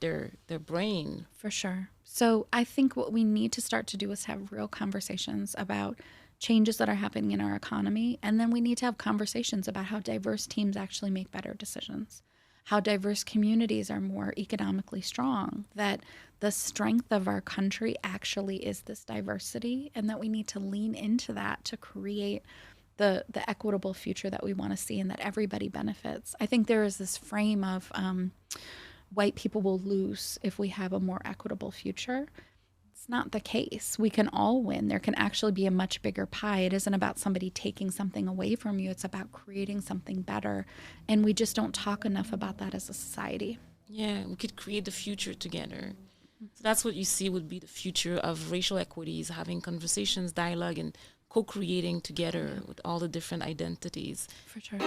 Speaker 2: brain.
Speaker 1: For sure. So I think what we need to start to do is have real conversations about changes that are happening in our economy. And then we need to have conversations about how diverse teams actually make better decisions, how diverse communities are more economically strong, that the strength of our country actually is this diversity, and that we need to lean into that to create the equitable future that we want to see and that everybody benefits. I think there is this frame of white people will lose if we have a more equitable future. It's not the case. We can all win. There can actually be a much bigger pie. It isn't about somebody taking something away from you. It's about creating something better. And we just don't talk enough about that as a society.
Speaker 2: Yeah, we could create the future together. So that's what you see would be the future of racial equities, having conversations, dialogue, and co-creating together with all the different identities.
Speaker 1: For sure.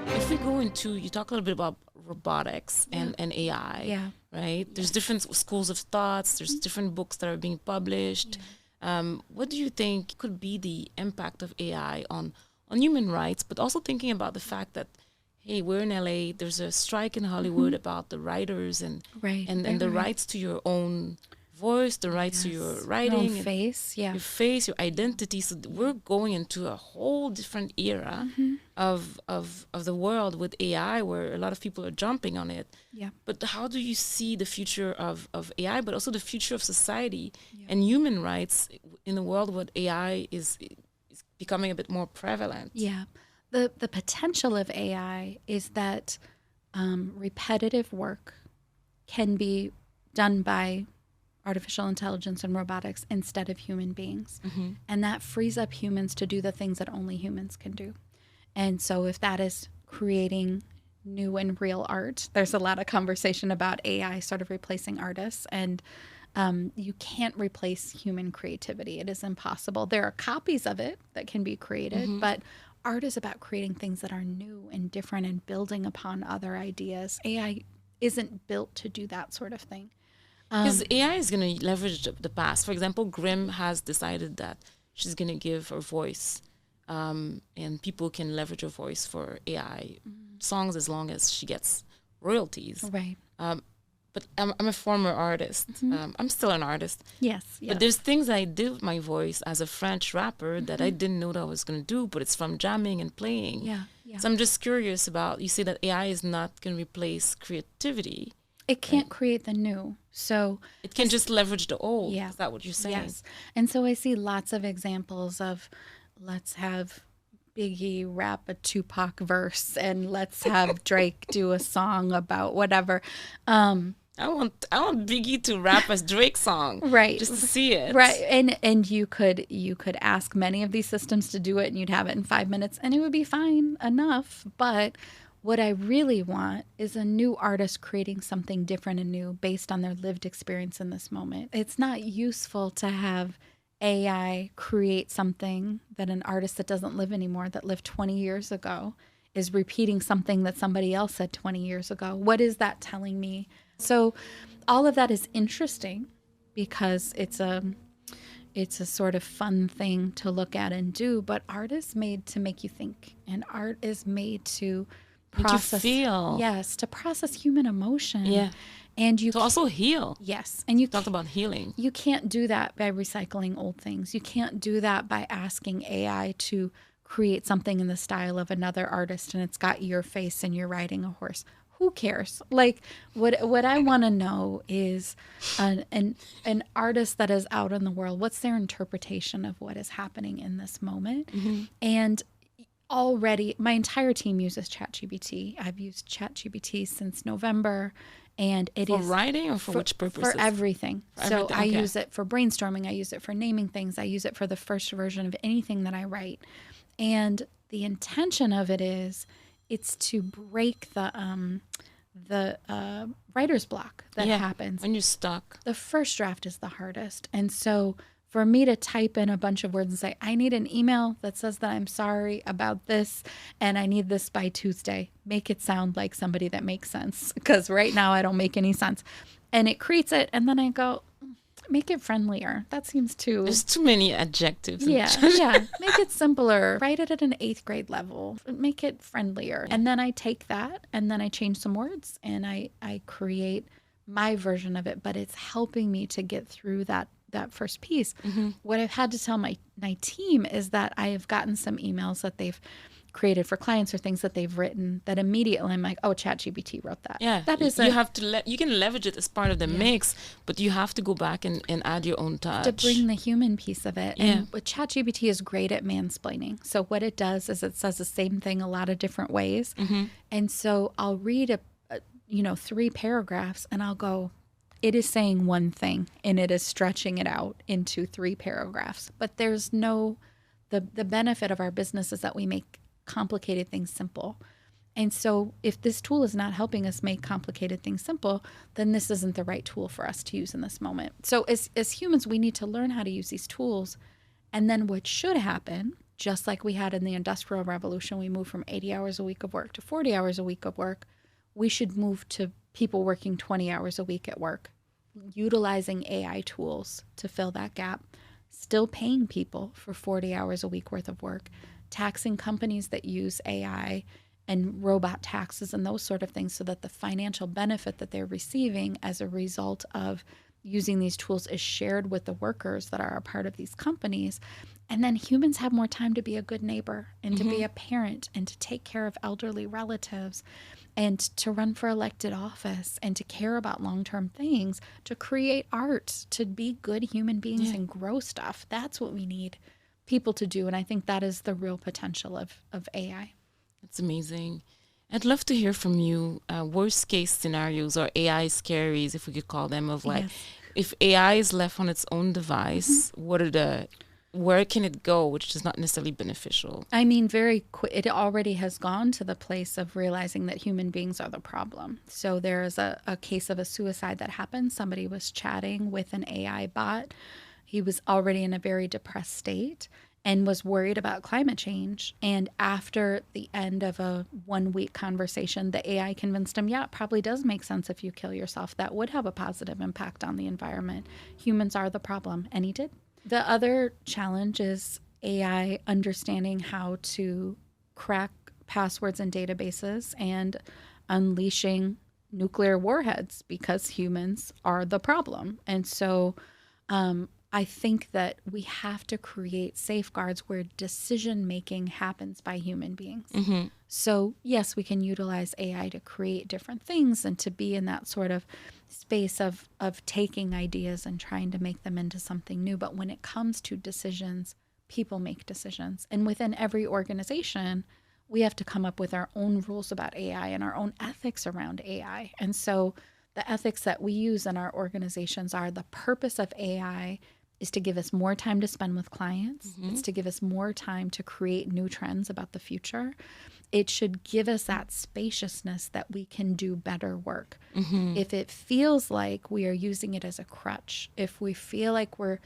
Speaker 2: If we go into, you talk a little bit about robotics and AI, right? There's different schools of thoughts. There's different books that are being published. What do you think could be the impact of AI on human rights, but also thinking about the fact that, hey, we're in LA, there's a strike in Hollywood about the writers and the rights to your own voice, the rights to your writing,
Speaker 1: your own face,
Speaker 2: your face, your identity. So we're going into a whole different era of the world with AI, where a lot of people are jumping on it.
Speaker 1: Yeah.
Speaker 2: But how do you see the future of AI, but also the future of society and human rights in the world where AI is becoming a bit more prevalent?
Speaker 1: Yeah. The potential of AI is that repetitive work can be done by artificial intelligence and robotics instead of human beings. And that frees up humans to do the things that only humans can do. And so if that is creating new and real art, there's a lot of conversation about AI sort of replacing artists, and you can't replace human creativity. It is impossible. There are copies of it that can be created, but art is about creating things that are new and different and building upon other ideas. AI isn't built to do that sort of thing.
Speaker 2: Because AI is going to leverage the past. For example, Grimm has decided that she's going to give her voice, and people can leverage her voice for AI songs as long as she gets royalties.
Speaker 1: Right.
Speaker 2: But I'm a former artist. I'm still an artist.
Speaker 1: Yes.
Speaker 2: But there's things I did with my voice as a French rapper that I didn't know that I was going to do, but it's from jamming and playing.
Speaker 1: Yeah.
Speaker 2: So I'm just curious about, you say that AI is not going to replace creativity.
Speaker 1: It can't create the new. So
Speaker 2: it can just leverage the old.
Speaker 1: Yeah.
Speaker 2: Is that what you're saying?
Speaker 1: Yes. And so I see lots of examples of, let's have Biggie rap a Tupac verse and let's have Drake do a song about whatever.
Speaker 2: I want Biggie to rap a Drake song.
Speaker 1: Right.
Speaker 2: Just to see it.
Speaker 1: Right. And you could ask many of these systems to do it, and you'd have it in 5 minutes and it would be fine enough. But What I really want is a new artist creating something different and new based on their lived experience in this moment. It's not useful to have AI create something that an artist that doesn't live anymore, that lived 20 years ago, is repeating something that somebody else said 20 years ago. What is that telling me? So all of that is interesting because it's a sort of fun thing to look at and do, but art is made to make you think, and art is made to process,
Speaker 2: feel.
Speaker 1: Yes, to process human emotion.
Speaker 2: Yeah.
Speaker 1: And you
Speaker 2: to also heal.
Speaker 1: Yes. And you
Speaker 2: talked about healing.
Speaker 1: You can't do that by recycling old things. You can't do that by asking AI to create something in the style of another artist and it's got your face and you're riding a horse. Who cares? Like what I want to know is an artist that is out in the world. What's their interpretation of what is happening in this moment? Mm-hmm. And already my entire team uses ChatGPT. I've used ChatGPT since November, and it is
Speaker 2: for writing or for which purposes?
Speaker 1: For everything. So
Speaker 2: Okay.
Speaker 1: I use it for brainstorming. I use it for naming things. I use it for the first version of anything that I write. And the intention of it is it's to break the writer's block that happens
Speaker 2: when you're stuck.
Speaker 1: The first draft is the hardest. And so for me to type in a bunch of words and say, I need an email that says that I'm sorry about this and I need this by Tuesday, make it sound like somebody that makes sense, because right now I don't make any sense. And it creates it. And then I go, make it friendlier. That seems too...
Speaker 2: There's too many adjectives.
Speaker 1: Yeah. Make it simpler. Write it at an 8th grade level. Make it friendlier. And then I take that and then I change some words and I create my version of it. But it's helping me to get through that first piece. Mm-hmm. What I've had to tell my team is that I have gotten some emails that they've created for clients or things that they've written that immediately I'm like, oh, ChatGPT wrote that.
Speaker 2: Yeah,
Speaker 1: that is
Speaker 2: you have to you can leverage it as part of the mix, but you have to go back and add your own touch
Speaker 1: to bring the human piece of it. And ChatGPT is great at mansplaining. So what it does is it says the same thing a lot of different ways, and so I'll read 3 paragraphs and I'll go, it is saying one thing and it is stretching it out into 3 paragraphs. But there's no the benefit of our business is that we make complicated things simple. And so if this tool is not helping us make complicated things simple, then this isn't the right tool for us to use in this moment. So as humans, we need to learn how to use these tools. And then what should happen, just like we had in the Industrial Revolution, we moved from 80 hours a week of work to 40 hours a week of work. We should move to people working 20 hours a week at work, utilizing AI tools to fill that gap, still paying people for 40 hours a week worth of work, taxing companies that use AI and robot taxes and those sort of things so that the financial benefit that they're receiving as a result of using these tools is shared with the workers that are a part of these companies. And then humans have more time to be a good neighbor and to be a parent and to take care of elderly relatives and to run for elected office and to care about long-term things, to create art, to be good human beings and grow stuff. That's what we need people to do. And I think that is the real potential of AI.
Speaker 2: That's amazing. I'd love to hear from you worst case scenarios or AI scaries, if we could call them, of like, if AI is left on its own device, where can it go, which is not necessarily beneficial?
Speaker 1: I mean, it already has gone to the place of realizing that human beings are the problem. So there is a case of a suicide that happened. Somebody was chatting with an AI bot. He was already in a very depressed state and was worried about climate change. And after the end of a 1-week conversation, the AI convinced him, it probably does make sense if you kill yourself. That would have a positive impact on the environment. Humans are the problem. And he did. The other challenge is AI understanding how to crack passwords and databases and unleashing nuclear warheads, because humans are the problem. And so I think that we have to create safeguards where decision-making happens by human beings. Mm-hmm. So yes, we can utilize AI to create different things and to be in that sort of space of taking ideas and trying to make them into something new. But when it comes to decisions, people make decisions. And within every organization, we have to come up with our own rules about AI and our own ethics around AI. And so the ethics that we use in our organizations are the purpose of AI is to give us more time to spend with clients. It's to give us more time to create new trends about the future. It should give us that spaciousness that we can do better work. If it feels like we are using it as a crutch, if we feel like we're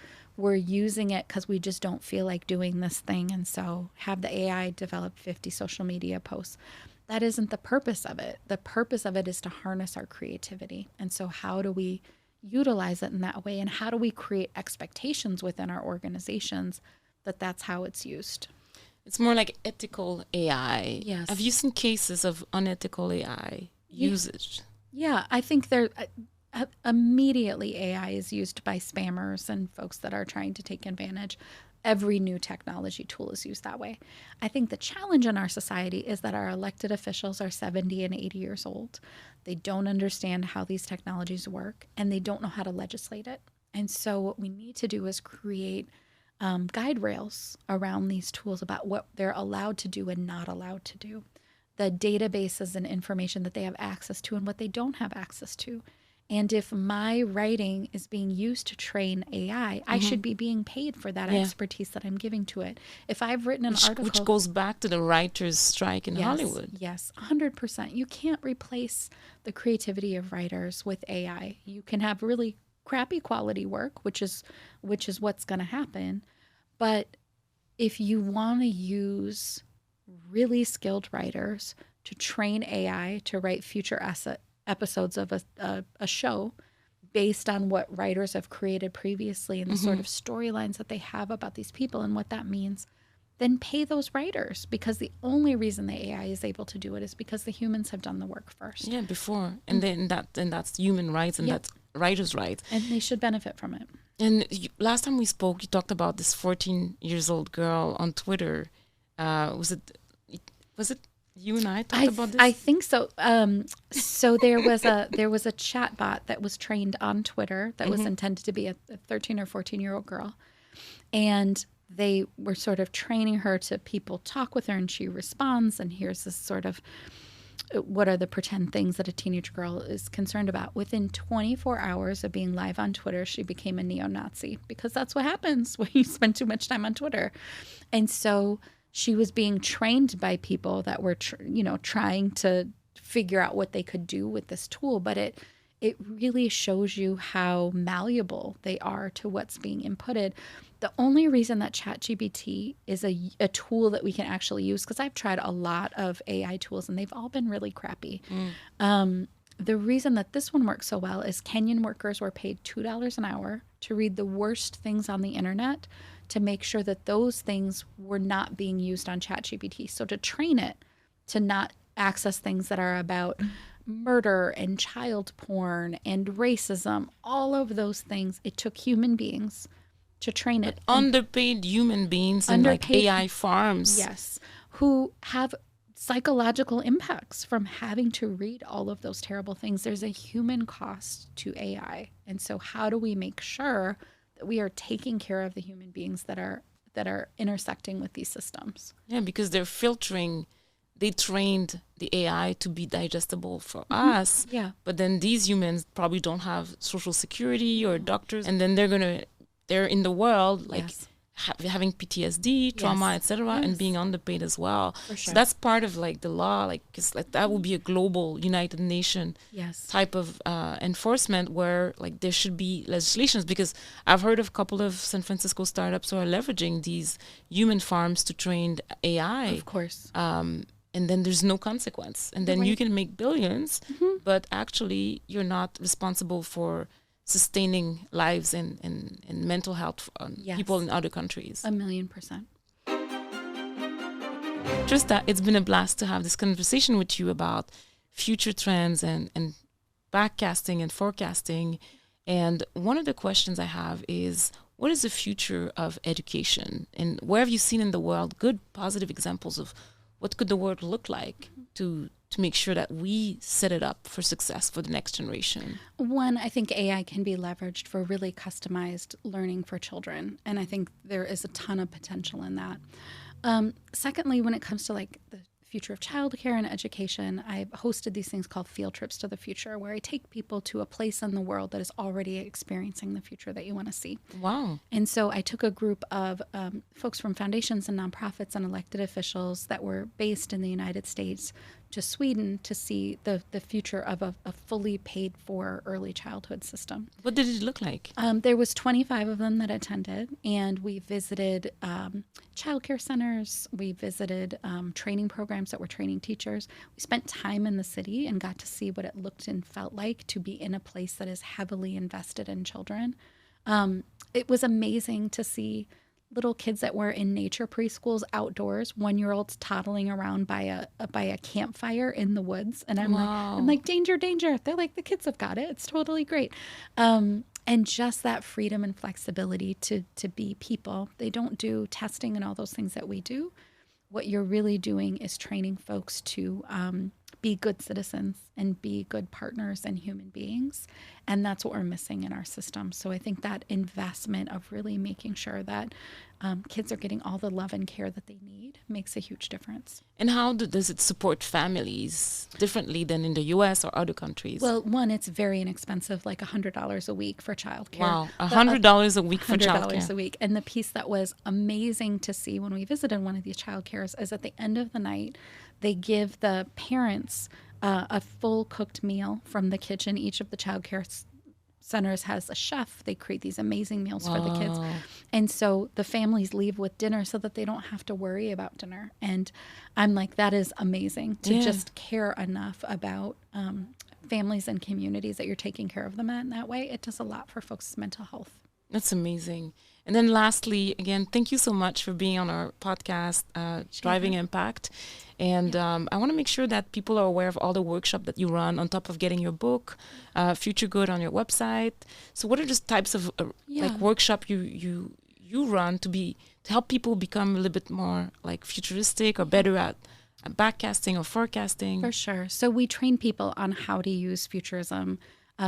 Speaker 1: using it because we just don't feel like doing this thing, and so have the AI develop 50 social media posts, that isn't the purpose of it. The purpose of it is to harness our creativity. And so how do we utilize it in that way? And how do we create expectations within our organizations that that's how it's used?
Speaker 2: It's more like ethical AI.
Speaker 1: Yes.
Speaker 2: Have you seen cases of unethical AI usage?
Speaker 1: Yeah, I think there immediately AI is used by spammers and folks that are trying to take advantage. Every new technology tool is used that way. I think the challenge in our society is that our elected officials are 70 and 80 years old. They don't understand how these technologies work, and they don't know how to legislate it. And so what we need to do is create guide rails around these tools about what they're allowed to do and not allowed to do, the databases and information that they have access to and what they don't have access to. And if my writing is being used to train AI, I should be being paid for that expertise that I'm giving to it. If I've written an article...
Speaker 2: Which goes back to the writers' strike in Hollywood.
Speaker 1: Yes, 100%. You can't replace the creativity of writers with AI. You can have really crappy quality work, which is what's going to happen. But if you want to use really skilled writers to train AI to write future episodes of a show based on what writers have created previously and the sort of storylines that they have about these people and what that means, then pay those writers, because the only reason the AI is able to do it is because the humans have done the work first.
Speaker 2: Yeah, before. And then that's human rights, and that's writers' rights.
Speaker 1: And they should benefit from it.
Speaker 2: And last time we spoke, you talked about this 14-year-old girl on Twitter. Was it you and I talked about this?
Speaker 1: I think so. So there was a chat bot that was trained on Twitter that was intended to be a 13 or 14-year-old girl. And they were sort of training her to people talk with her, and she responds. And here's this sort of, what are the pretend things that a teenage girl is concerned about? Within 24 hours of being live on Twitter, she became a neo-Nazi, because that's what happens when you spend too much time on Twitter. And so she was being trained by people that were, trying to figure out what they could do with this tool. But it really shows you how malleable they are to what's being inputted. The only reason that ChatGPT is a tool that we can actually use, because I've tried a lot of AI tools and they've all been really crappy. The reason that this one works so well is Kenyan workers were paid $2 an hour to read the worst things on the internet to make sure that those things were not being used on ChatGPT. So to train it to not access things that are about murder and child porn and racism, all of those things, it took human beings to train it.
Speaker 2: Underpaid human beings in like AI farms.
Speaker 1: Yes, who have psychological impacts from having to read all of those terrible things. There's a human cost to AI. And so how do we make sure that we are taking care of the human beings that are intersecting with these systems?
Speaker 2: Yeah, because they're filtering. They trained the AI to be digestible for us.
Speaker 1: Yeah.
Speaker 2: But then these humans probably don't have social security or doctors. And then they're in the world, like having PTSD, trauma, etc., and being underpaid as well.
Speaker 1: For sure.
Speaker 2: So that's part of like the law, like, because like that would be a global United Nations type of enforcement where like there should be legislations, because I've heard of a couple of San Francisco startups who are leveraging these human farms to train AI.
Speaker 1: Of course.
Speaker 2: And then there's no consequence. And then you can make billions, but actually you're not responsible for sustaining lives and mental health on people in other countries.
Speaker 1: 1,000,000%.
Speaker 2: Trista, it's been a blast to have this conversation with you about future trends and backcasting and forecasting. And one of the questions I have is, what is the future of education? And where have you seen in the world good, positive examples of what could the world look like to make sure that we set it up for success for the next generation?
Speaker 1: One, I think AI can be leveraged for really customized learning for children. And I think there is a ton of potential in that. Secondly, when it comes to like the future of childcare and education, I've hosted these things called field trips to the future, where I take people to a place in the world that is already experiencing the future that you want to see.
Speaker 2: Wow.
Speaker 1: And so I took a group of folks from foundations and nonprofits and elected officials that were based in the United States to Sweden to see the future of a fully paid for early childhood system.
Speaker 2: What did it look like?
Speaker 1: There was 25 of them that attended, and we visited childcare centers. We visited training programs that were training teachers. We spent time in the city and got to see what it looked and felt like to be in a place that is heavily invested in children. It was amazing to see little kids that were in nature preschools outdoors, 1-year-olds toddling around by a campfire in the woods. And I'm like, danger, danger. They're like, the kids have got it. It's totally great. And just that freedom and flexibility to be people. They don't do testing and all those things that we do. What you're really doing is training folks to be good citizens and be good partners and human beings. And that's what we're missing in our system. So I think that investment of really making sure that kids are getting all the love and care that they need makes a huge difference.
Speaker 2: And how does it support families differently than in the U.S. or other countries?
Speaker 1: Well, one, it's very inexpensive, like $100 a week for childcare.
Speaker 2: Wow, $100 a week for childcare.
Speaker 1: $100 a week. And the piece that was amazing to see when we visited one of these childcares is at the end of the night, they give the parents a full cooked meal from the kitchen. Each of the childcare centers has a chef. They create these amazing meals for the kids. And so the families leave with dinner so that they don't have to worry about dinner. And I'm like, that is amazing to just care enough about families and communities that you're taking care of them in that way. It does a lot for folks' mental health.
Speaker 2: That's amazing. And then lastly, again, thank you so much for being on our podcast, Driving Impact. And I want to make sure that people are aware of all the workshops that you run on top of getting your book, Future Good on your website. So what are the types of like workshop you run to help people become a little bit more like futuristic or better at backcasting or forecasting?
Speaker 1: For sure. So we train people on how to use Futurism.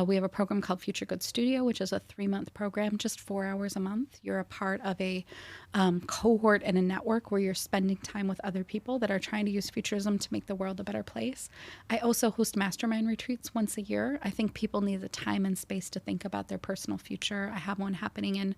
Speaker 1: We have a program called Future Good Studio, which is a 3-month program, just 4 hours a month. You're a part of a cohort and a network where you're spending time with other people that are trying to use Futurism to make the world a better place. I also host mastermind retreats once a year. I think people need the time and space to think about their personal future. I have one happening in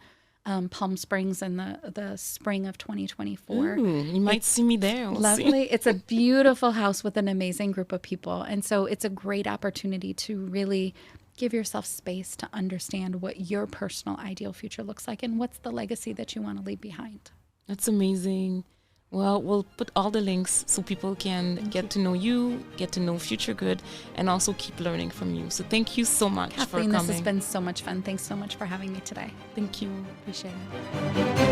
Speaker 1: Palm Springs in the spring of 2024.
Speaker 2: Ooh, you might see me there. We'll
Speaker 1: lovely.
Speaker 2: See.
Speaker 1: It's a beautiful house with an amazing group of people. And so it's a great opportunity to really give yourself space to understand what your personal ideal future looks like and what's the legacy that you want to leave behind.
Speaker 2: That's amazing. Well, we'll put all the links so people can get to know you, get to know Future Good, and also keep learning from you. So thank you so much
Speaker 1: Kathleen,
Speaker 2: for coming.
Speaker 1: This has been so much fun. Thanks so much for having me today.
Speaker 2: Thank you.
Speaker 1: Appreciate it.